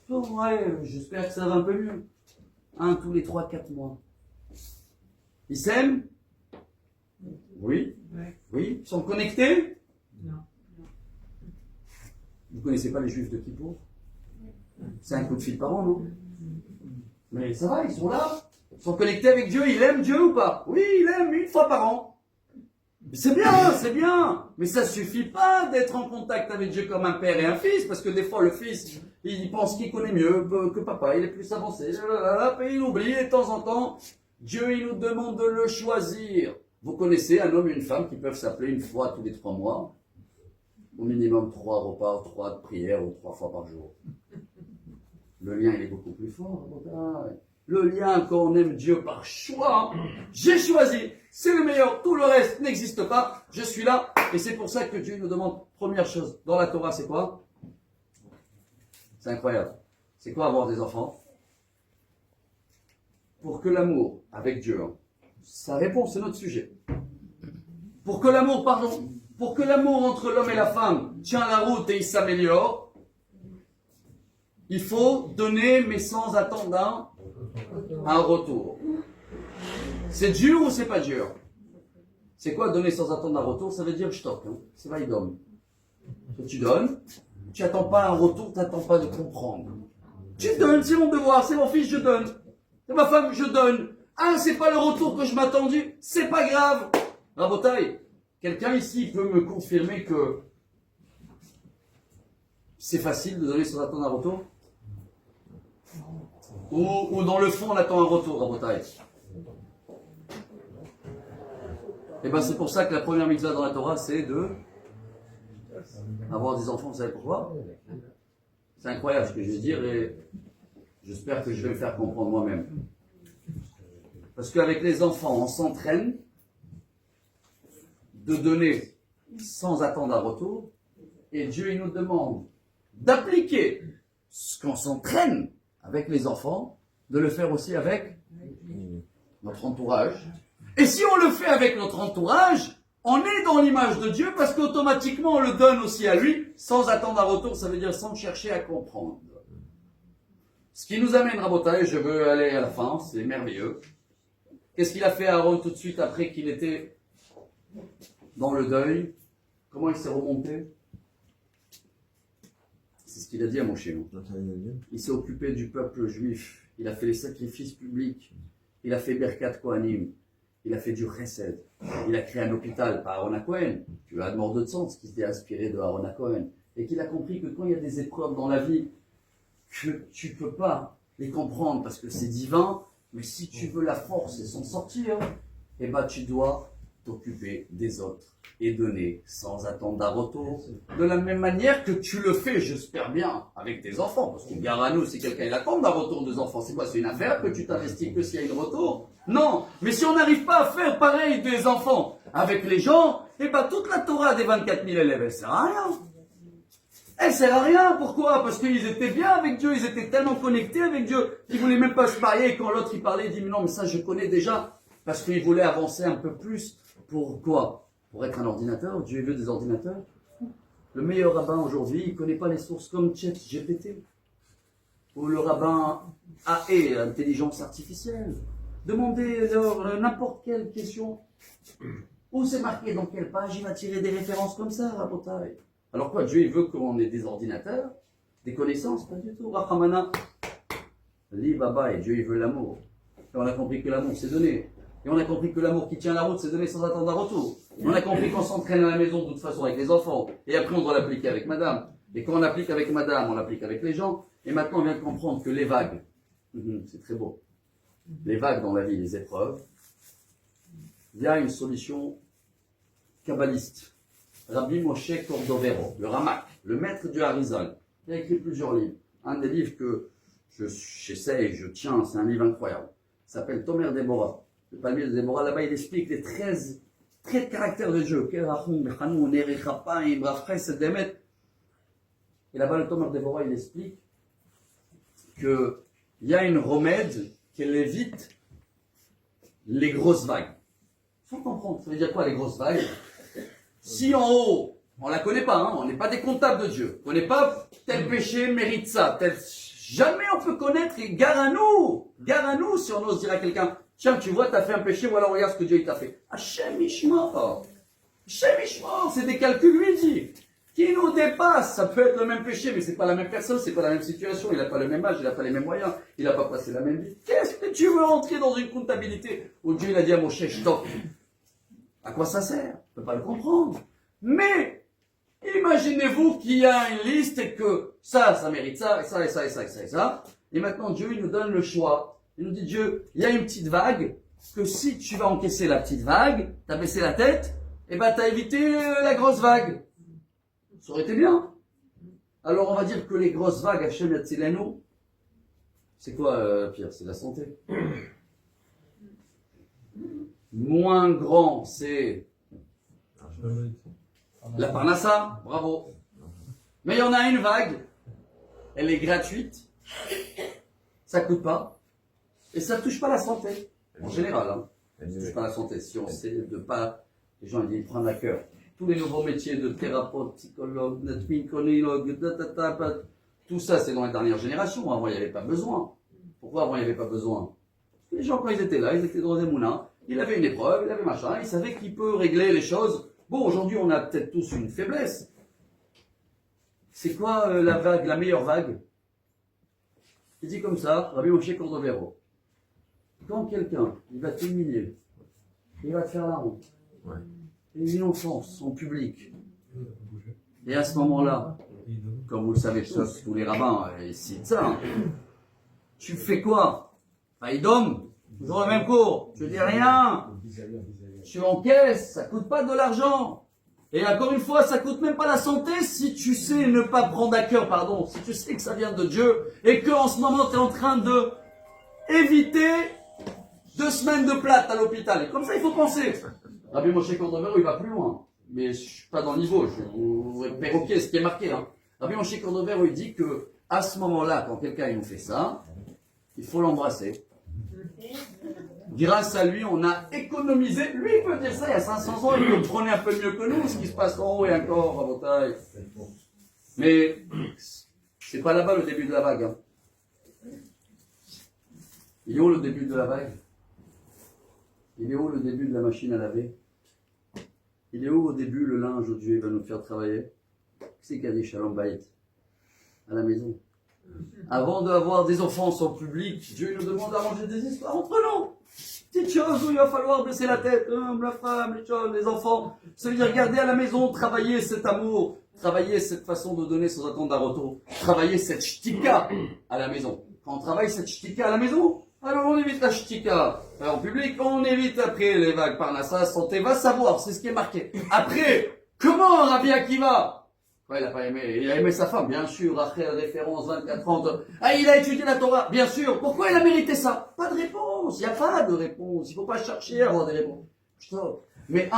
Oh, ouais, j'espère que ça va un peu mieux. Un tous les 3-4 mois. Ils s'aiment? Oui. Oui. Ils sont connectés? Non. Vous ne connaissez pas les juifs de Kippour? C'est un coup de fil par an, non? Mais ça va, ils sont là. Ils sont connectés avec Dieu. Ils aiment Dieu ou pas? Oui, ils l'aiment une fois par an. C'est bien. Mais ça suffit pas d'être en contact avec Dieu comme un père et un fils, parce que des fois le fils, il pense qu'il connaît mieux que papa, il est plus avancé, et il oublie, et de temps en temps, Dieu, il nous demande de le choisir. Vous connaissez un homme et une femme qui peuvent s'appeler une fois tous les 3 mois, au minimum 3 repas, 3 prières ou 3 fois par jour. Le lien, il est beaucoup plus fort. Le lien, quand on aime Dieu par choix, j'ai choisi, c'est le meilleur, tout le reste n'existe pas, je suis là, et c'est pour ça que Dieu nous demande, première chose, dans la Torah, c'est quoi? C'est incroyable. C'est quoi avoir des enfants? Pour que l'amour avec Dieu, sa réponse, c'est notre sujet. Pour que l'amour entre l'homme et la femme tient la route et il s'améliore, il faut donner, mais sans attendre un retour. C'est dur ou c'est pas dur? C'est quoi donner sans attendre un retour? Ça veut dire je stoppe, hein. C'est vaïdom. Tu donnes, tu n'attends pas un retour, tu n'attends pas de comprendre. Tu donnes, c'est mon devoir, c'est mon fils, je donne. C'est ma femme, je donne. Ah, c'est pas le retour que je m'attendais, c'est pas grave. Rabotaï, quelqu'un ici peut me confirmer que c'est facile de donner sans attendre un retour? Ou dans le fond, on attend un retour, Rabotaï? Et bien c'est pour ça que la première mitzvah dans la Torah, c'est de avoir des enfants. Vous savez pourquoi? C'est incroyable ce que je vais dire et j'espère que je vais me faire comprendre moi-même. Parce qu'avec les enfants, on s'entraîne de donner sans attendre un retour. Et Dieu, il nous demande d'appliquer ce qu'on s'entraîne avec les enfants, de le faire aussi avec notre entourage. Et si on le fait avec notre entourage, on est dans l'image de Dieu parce qu'automatiquement on le donne aussi à lui sans attendre un retour, ça veut dire sans chercher à comprendre. Ce qui nous amène, Rabotaï, je veux aller à la fin, c'est merveilleux. Qu'est-ce qu'il a fait Aaron tout de suite après qu'il était dans le deuil? Comment il s'est remonté? C'est ce qu'il a dit à Moshe. Il s'est occupé du peuple juif, il a fait les sacrifices publics, il a fait Berkat Kohanim. Il a fait du chesed. Il a créé un hôpital par Aaron Cohen. Tu as mort de sens qui s'était inspiré de Aaron Cohen. Et qu'il a compris que quand il y a des épreuves dans la vie, que tu ne peux pas les comprendre parce que c'est divin, mais si tu veux la force et s'en sortir, eh ben tu dois t'occuper des autres et donner sans attendre un retour. De la même manière que tu le fais, j'espère bien, avec tes enfants. Parce que gare à nous, si quelqu'un il attend d'un retour des enfants, c'est quoi? C'est une affaire que tu t'investis que s'il y a un retour? Non, mais si on n'arrive pas à faire pareil des enfants avec les gens, eh ben toute la Torah des 24 000 élèves, elle sert à rien. Elle sert à rien, pourquoi? Parce qu'ils étaient bien avec Dieu, ils étaient tellement connectés avec Dieu, qu'ils voulaient même pas se marier, et quand l'autre il parlait, il dit, mais non, mais ça je connais déjà, parce qu'ils voulaient avancer un peu plus, pour quoi? Pour être un ordinateur, Dieu veut des ordinateurs. Le meilleur rabbin aujourd'hui, il connaît pas les sources comme ChatGPT, ou le rabbin AI, intelligence artificielle. Demandez-leur n'importe quelle question. Où c'est marqué dans quelle page, il va tirer des références comme ça, Rabotaï. Alors quoi, Dieu il veut qu'on ait des ordinateurs, des connaissances? Pas du tout. Rachamana, li baba, et Dieu il veut l'amour. Et on a compris que l'amour c'est donné. Et on a compris que l'amour qui tient la route c'est donné sans attendre un retour. Et on a compris qu'on s'entraîne à la maison de toute façon avec les enfants. Et après on doit l'appliquer avec madame. Et quand on l'applique avec madame, on l'applique avec les gens. Et maintenant on vient de comprendre que les vagues, c'est très beau. Les vagues dans la vie, les épreuves, il y a une solution kabbaliste. Rabbi Moshe Cordovero, le Ramak, le maître du Harizal, il a écrit plusieurs livres. Un des livres que j'essaie, je tiens, c'est un livre incroyable. Il s'appelle Tomer Déborah. Le palmier de Déborah, là-bas, il explique les 13 traits de caractère de Dieu. Et là-bas, le Tomer Déborah, il explique qu'il y a une remède qui évite les grosses vagues. Faut comprendre, ça veut dire quoi les grosses vagues? Si en haut, on la connaît pas, hein, on n'est pas des comptables de Dieu, on n'est pas tel péché mérite ça, jamais on peut connaître, et gare à nous si on ose dire à quelqu'un, tiens tu vois, tu as fait un péché, voilà regarde ce que Dieu il t'a fait. Hachem Ishma, c'est des calculs lui dit. Qui nous dépasse, ça peut être le même péché, mais c'est pas la même personne, c'est pas la même situation, il n'a pas le même âge, il n'a pas les mêmes moyens, il n'a pas passé la même vie. Qu'est-ce que tu veux entrer dans une comptabilité où Dieu il a dit à Moshe, stop? À quoi ça sert? On ne peut pas le comprendre. Mais, imaginez-vous qu'il y a une liste et que ça mérite ça, et ça, et ça, et ça, et ça, et ça. Et maintenant Dieu il nous donne le choix. Il nous dit Dieu, il y a une petite vague, que si tu vas encaisser la petite vague, t'as baissé la tête, et ben t'as évité la grosse vague. Ça aurait été bien. Alors on va dire que les grosses vagues, Hachem Yatzilenu, c'est quoi Pierre? C'est la santé. Moins grand, c'est la parnassa, bravo. Mais il y en a une vague, elle est gratuite, ça coûte pas, et ça touche pas la santé, en général. Hein. Ça touche pas la santé, si on sait de pas, les gens ils disent prendre à cœur. Tous les nouveaux métiers de thérapeute, psychologue, mycologue, tout ça c'est dans les dernières générations. Avant il n'y avait pas besoin. Pourquoi avant il n'y avait pas besoin? Parce que les gens quand ils étaient là, ils étaient dans des moulins, Il avait une épreuve, il avait machin, il savait qu'il peut régler les choses. Bon, aujourd'hui, on a peut-être tous une faiblesse. C'est quoi la vague, la meilleure vague? Il dit comme ça, Rabbi Moshe Cordovero. Quand quelqu'un, il va t'humilier, il va te faire la honte, une offense en public, et à ce moment-là, comme vous le savez tous les rabbins citent ça, hein, tu fais quoi? Idom, toujours le même cours, tu dis rien, tu encaisses, ça coûte pas de l'argent. Et encore une fois, ça coûte même pas la santé si tu sais ne pas prendre à cœur, pardon, si tu sais que ça vient de Dieu et qu'en ce moment tu es en train de éviter 2 semaines de plate à l'hôpital. Et comme ça, il faut penser. Rabbi Moshe Cordovero, il va plus loin. Mais je suis pas dans le niveau, je vais vous perroquer ce qui est marqué là. Rabbi Moshe Cordovero, il dit que à ce moment-là, quand quelqu'un il nous fait ça, il faut l'embrasser. Grâce à lui, on a économisé. Lui, il peut dire ça il y a 500 ans, il comprenait un peu mieux que nous ce qui se passe en haut et encore à Botaï. Mais c'est pas là-bas le début de la vague. Hein. Il est où le début de la vague? Il est où le début de la machine à laver? Il est où au début le linge où Dieu va nous faire travailler? C'est qui a dit Shalom Bayit à la maison. Avant d'avoir des offenses en public, Dieu nous demande à manger des histoires entre nous. Petites choses où il va falloir baisser la tête, la femme, les choses, les enfants. Ça veut dire garder à la maison, travailler cet amour, travailler cette façon de donner sans attendre un retour, travailler cette shtika à la maison. Quand on travaille cette shtika à la maison, alors on évite la shtika en public, on évite après les vagues par Nassa, santé, va savoir, c'est ce qui est marqué. Après, comment Rabbi Akiva? Ouais, il a aimé sa femme, bien sûr, après référence 24-30. Ah, il a étudié la Torah, bien sûr. Pourquoi il a mérité ça? Pas de réponse, il n'y a pas de réponse. Il ne faut pas chercher à avoir des réponses. Stop. Mais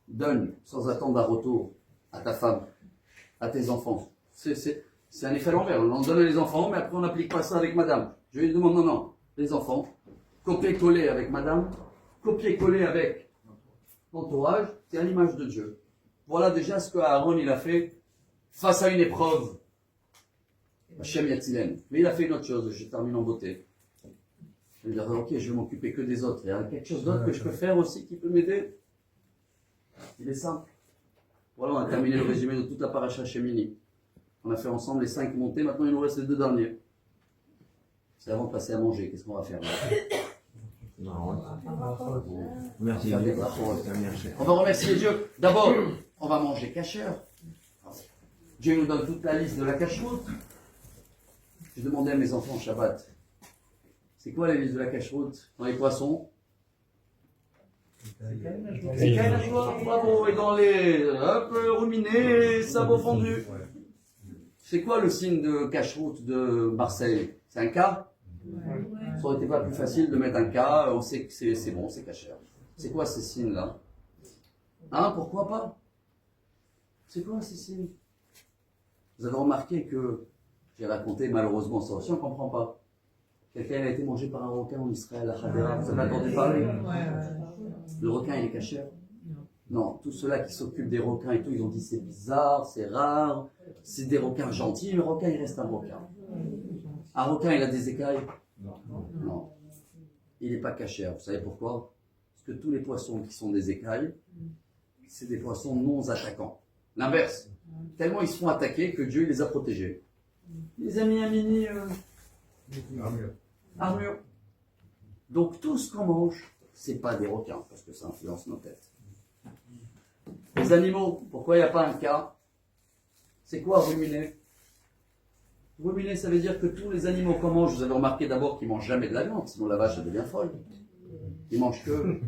donne sans attendre un retour à ta femme, à tes enfants. C'est un effet à l'envers. On donne les enfants, mais après on n'applique pas ça avec madame. Je lui demande, non, les enfants, copier-coller avec madame, copier-coller avec l'entourage, c'est à l'image de Dieu. Voilà déjà ce que Aaron il a fait face à une épreuve. Hachem Yatzilen. Mais il a fait une autre chose, je termine en beauté. Il dit, ok, je vais m'occuper que des autres. Il y a quelque chose d'autre que je peux faire aussi qui peut m'aider. Il est simple. Voilà, on a terminé le résumé de toute la paracha Shemini. On a fait ensemble les 5 montées, maintenant il nous reste les 2 derniers. C'est avant de passer à manger, qu'est-ce qu'on va faire là? Merci. On va remercier Dieu. D'abord, on va manger kasher. Dieu nous donne toute la liste de la cacheroute. Je demandais à mes enfants au Shabbat, c'est quoi la liste de la cacheroute dans les poissons? C'est Kainachoua, bravo. Et dans les ruminés, sabots fondus. C'est quoi le signe de cacheroute de Marseille? C'est un K? Ça aurait été pas plus facile de mettre un K, on sait que c'est bon, c'est kasher. C'est quoi ces signes-là? Hein, pourquoi pas? C'est quoi ces signes? Vous avez remarqué que, j'ai raconté malheureusement ça aussi, on ne comprend pas. Quelqu'un a été mangé par un requin en Israël, à Hadera, vous avez entendu parler? Le requin, il est kasher? Non, tous ceux-là qui s'occupent des requins et tout, ils ont dit c'est bizarre, c'est rare, c'est des requins gentils, le requin, il reste un requin. Un requin, il a des écailles? Non. Il n'est pas kasher. Vous savez pourquoi? Parce que tous les poissons qui sont des écailles, c'est des poissons non attaquants. L'inverse. Tellement ils se font attaquer que Dieu les a protégés. Les amis, un mini armure. Donc tout ce qu'on mange, c'est pas des requins, parce que ça influence nos têtes. Les animaux, pourquoi il n'y a pas un cas? C'est quoi ruminer? Ruminer, ça veut dire que tous les animaux qu'on mange, vous avez remarqué d'abord qu'ils ne mangent jamais de la viande, sinon la vache elle devient folle. Ils mangent que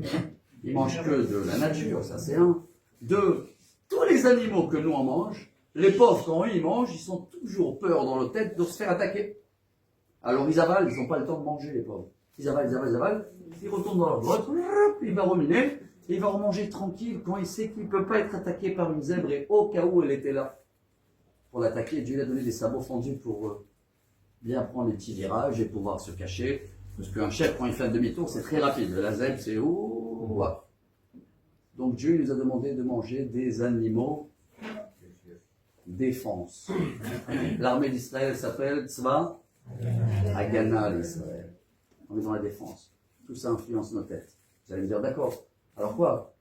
de la nature, ça c'est un. 2, tous les animaux que nous on mange, les pauvres quand ils mangent, ils sont toujours peur dans leur tête de se faire attaquer. Alors ils avalent, ils n'ont pas le temps de manger les pauvres. Ils avalent, ils retournent dans leur grotte, il va ruminer, et il va remanger tranquille quand il sait qu'il ne peut pas être attaqué par une zèbre et au cas où elle était là. Pour l'attaquer, Dieu lui a donné des sabots fendus pour bien prendre les petits virages et pouvoir se cacher. Parce qu'un chef, quand il fait un demi-tour, c'est très rapide. La zèbre, c'est ouh. Donc Dieu nous a demandé de manger des animaux défense. L'armée d'Israël s'appelle Tzva Hagana d'Israël. On est dans la défense. tout ça influence nos têtes. Vous allez me dire, d'accord. Alors quoi?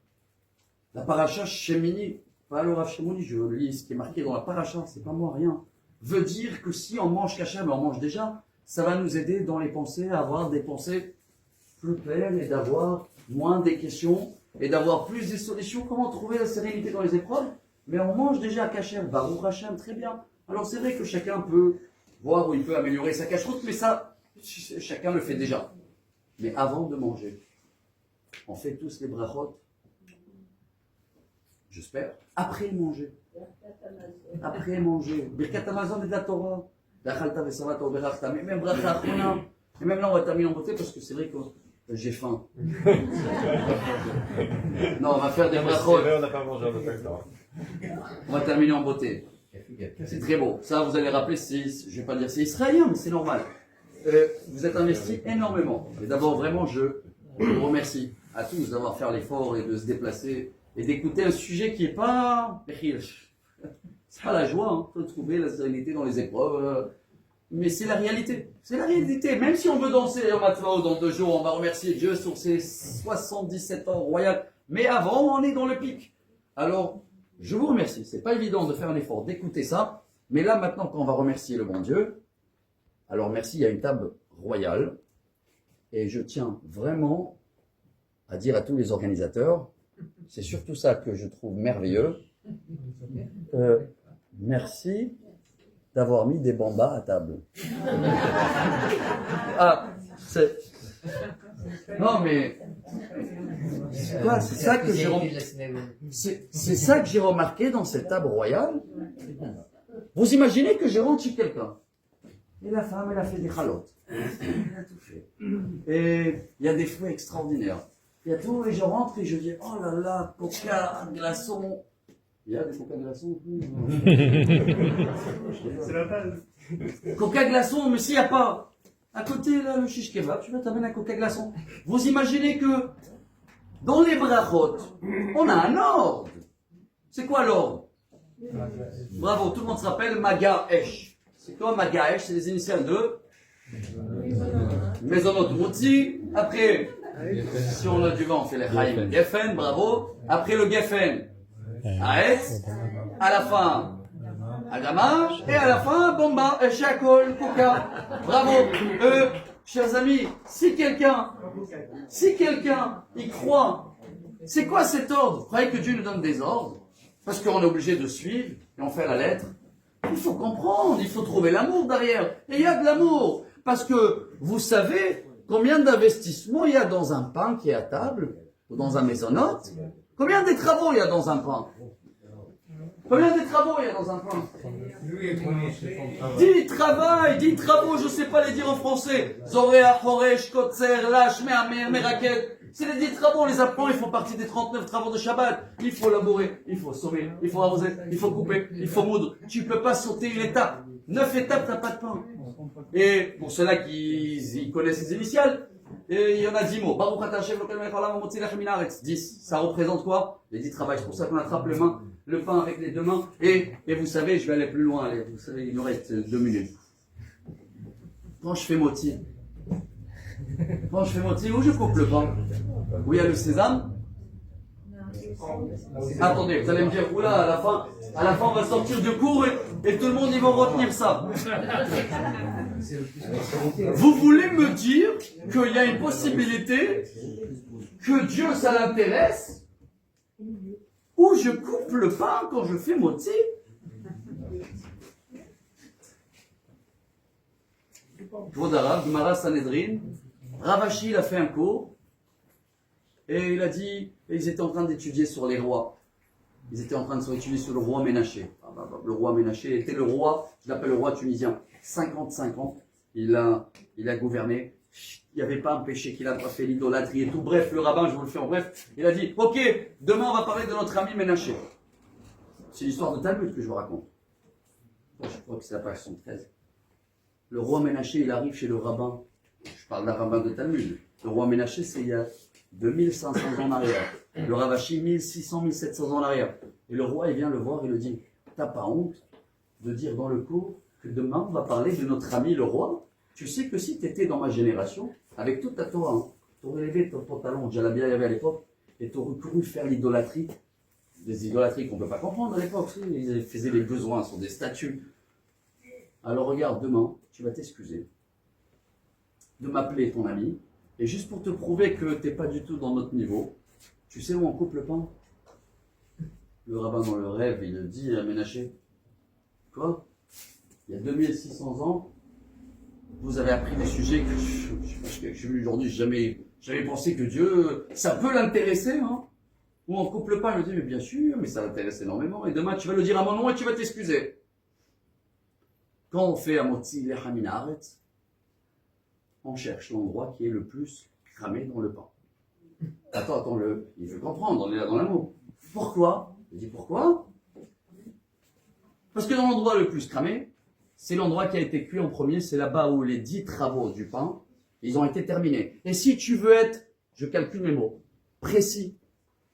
La paracha Shemini, pas le Rav Shimoni, je lis ce qui est marqué dans la paracha, c'est pas moi, rien. Veut dire que si on mange kasher, mais on mange déjà, ça va nous aider dans les pensées à avoir des pensées plus claires et d'avoir moins des questions et d'avoir plus des solutions. Comment trouver la sérénité dans les épreuves? Mais on mange déjà kasher, Baruch Hashem, très bien. Alors c'est vrai que chacun peut voir où il peut améliorer sa cacheroute, mais ça, chacun le fait déjà. Mais avant de manger, on fait tous les brachot, j'espère, après manger. Après manger. Birkat Hamazon et de la Torah. D'achalta vesavata oberachta. Mais même bracha achona. Et même là, on va terminer en beauté parce que c'est vrai que j'ai faim. Non, on va faire des brachot. On n'a pas mangé, on n'a pas le temps. On va terminer en beauté. C'est très beau. Ça, vous allez rappeler, je ne vais pas dire c'est israélien, mais c'est normal. Vous êtes investis énormément. Et d'abord, vraiment, je vous remercie à tous d'avoir fait l'effort et de se déplacer et d'écouter un sujet qui n'est pas... C'est pas la joie, hein, de trouver la sérénité dans les épreuves. Mais c'est la réalité. C'est la réalité. Même si on veut danser au Matlao dans 2 jours, on va remercier Dieu sur ses 77 ans royal. Mais avant, on est dans le pic. Alors, je vous remercie. C'est pas évident de faire un effort d'écouter ça. Mais là, maintenant, quand on va remercier le bon Dieu, alors merci, il y a une table royale. Et je tiens vraiment à dire à tous les organisateurs, c'est surtout ça que je trouve merveilleux. Merci d'avoir mis des bambas à table. Ah, c'est... Non, mais... C'est ça que j'ai c'est ça que j'ai remarqué dans cette table royale. Vous imaginez que je rentre chez quelqu'un. Et la femme, elle a fait des chalotes. Elle a tout fait. Et il y a des fruits extraordinaires. Il y a tout, et je rentre et je dis, oh là là, coca, glaçon. Il y a des coca glaçons. C'est la base. Coca glaçon, mais s'il n'y a pas, à côté, là, le shish kebab, tu vas t'amener un coca glaçon. Vous imaginez que, dans les brachot, on a un ordre. C'est quoi l'ordre? Bravo, tout le monde se rappelle Maga Esh. C'est quoi Maga Esh? C'est les initiales de Maisonot Mutzi. Après, si on a du vent, on fait les Chaim Geffen, bravo. Après le Geffen, Aetz, à la fin, Adama, et à la fin, Bomba, Eshakol, Coca. Bravo. Chers amis, si quelqu'un y croit, c'est quoi cet ordre? Vous croyez que Dieu nous donne des ordres? Parce qu'on est obligé de suivre, et on fait la lettre. Il faut comprendre, il faut trouver l'amour derrière. Et il y a de l'amour. Parce que vous savez combien d'investissements il y a dans un pain qui est à table, ou dans un maisonnote? Combien de travaux il y a dans un pain? Combien de travaux il y a dans un pain? 10 travaux, je ne sais pas les dire en français. Zoréa, Horesh, Kotzer, Lash, Mehamer, Meraket. C'est les 10 travaux, on les apprend, ils font partie des 39 travaux de Shabbat. Il faut labourer, il faut semer, il faut arroser, il faut couper, il faut moudre. Tu ne peux pas sauter une étape. 9 étapes, tu n'as pas de pain. Et pour ceux-là qui connaissent les initiales, et il y en a 10 mots. Baruch atah Hashem lokel melech haolam hamotzi lechem min haaretz. 10. Ça représente quoi? Les 10 travaux. C'est pour ça qu'on attrape le pain avec les 2 mains. Et vous savez, je vais aller plus loin. Allez, vous savez, il nous reste 2 minutes. Quand je fais moti, où je coupe le pain? Où il y a le sésame? Attendez, vous allez me dire, oula, à la fin, on va sortir de cours et tout le monde, ils vont retenir ça. Vous voulez me dire qu'il y a une possibilité que Dieu, ça l'intéresse, ou je coupe le pain quand je fais moti? Kvod Harav, Gemara Sanhedrin, Rav Ashi, il a fait un cours, et il a dit, ils étaient en train d'étudier sur les rois. Ils étaient en train de s'étudier sur le roi Ménaché. Le roi Ménaché était le roi, je l'appelle le roi tunisien, 55 ans, il a gouverné, il n'y avait pas un péché qu'il n'a pas fait, l'idolâtrie et tout. Bref, le rabbin, je vous le fais en bref, il a dit, ok, demain on va parler de notre ami Ménaché. C'est l'histoire de Talmud que je vous raconte. Je crois que c'est la page 113. Le roi Ménaché, il arrive chez le rabbin, je parle d'un rabbin de Talmud. Le roi Ménaché, c'est il y a 2500 ans en arrière. Le Rav Ashi, 1600, 1700 ans en arrière. Et le roi, il vient le voir et le dit, t'as pas honte de dire dans le cours que demain on va parler de notre ami le roi? Tu sais que si tu étais dans ma génération, avec toute ta Torah, t'aurais levé ton pantalon, Jalabia il y avait à l'époque, et t'aurais couru faire l'idolâtrie. Des idolâtries qu'on ne peut pas comprendre à l'époque, ils faisaient les besoins sur des statues. Alors regarde, demain, tu vas t'excuser de m'appeler ton ami, et juste pour te prouver que tu n'es pas du tout dans notre niveau, tu sais où on coupe le pain? Le rabbin dans le rêve, il le dit à Ménaché. Quoi? Il y a 2600 ans, vous avez appris des sujets que j'ai lu aujourd'hui, jamais pensé que Dieu, ça peut l'intéresser, hein? Ou on coupe le pain, il me dit, mais bien sûr, mais ça l'intéresse énormément, et demain tu vas le dire à mon nom et tu vas t'excuser. Quand on fait Amotzi Lechamin Haaretz, on cherche l'endroit qui est le plus cramé dans le pain. Attends, il veut comprendre, on est là dans l'amour. Pourquoi? Il dit pourquoi? Parce que dans l'endroit le plus cramé, c'est l'endroit qui a été cuit en premier, c'est là-bas où les 10 travaux du pain, ils ont été terminés. Et si tu veux être, je calcule mes mots, précis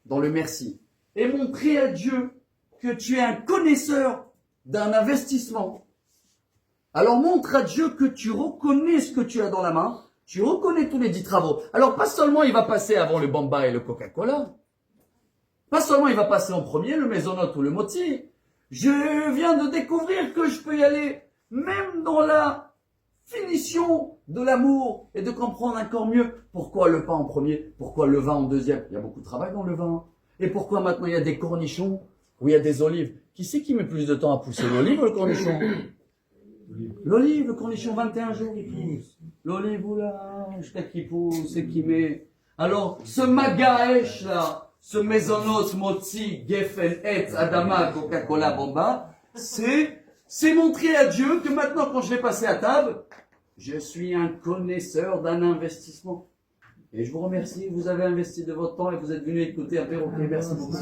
dans le merci, et montrer à Dieu que tu es un connaisseur d'un investissement, alors montre à Dieu que tu reconnais ce que tu as dans la main, tu reconnais tous les 10 travaux. Alors pas seulement il va passer avant le Bamba et le Coca-Cola, pas seulement il va passer en premier le Maisonot ou le Moti. Je viens de découvrir que je peux y aller même dans la finition de l'amour et de comprendre encore mieux pourquoi le pain en premier, pourquoi le vin en deuxième. Il y a beaucoup de travail dans le vin. Et pourquoi maintenant il y a des cornichons ou il y a des olives. Qui c'est qui met plus de temps à pousser, l'olive ou le cornichon? L'olive, le cornichon, 21 jours il pousse. L'olive, oula, jusqu'à qu'il pousse et qu'il met. Alors, ce magaèche là, ce Maisonot, Motzi, Geffen, Et, Adama, Coca-Cola, Bomba, c'est montrer à Dieu que maintenant quand je vais passer à table, je suis un connaisseur d'un investissement. Et je vous remercie, vous avez investi de votre temps et vous êtes venu écouter un perroquet. Merci beaucoup.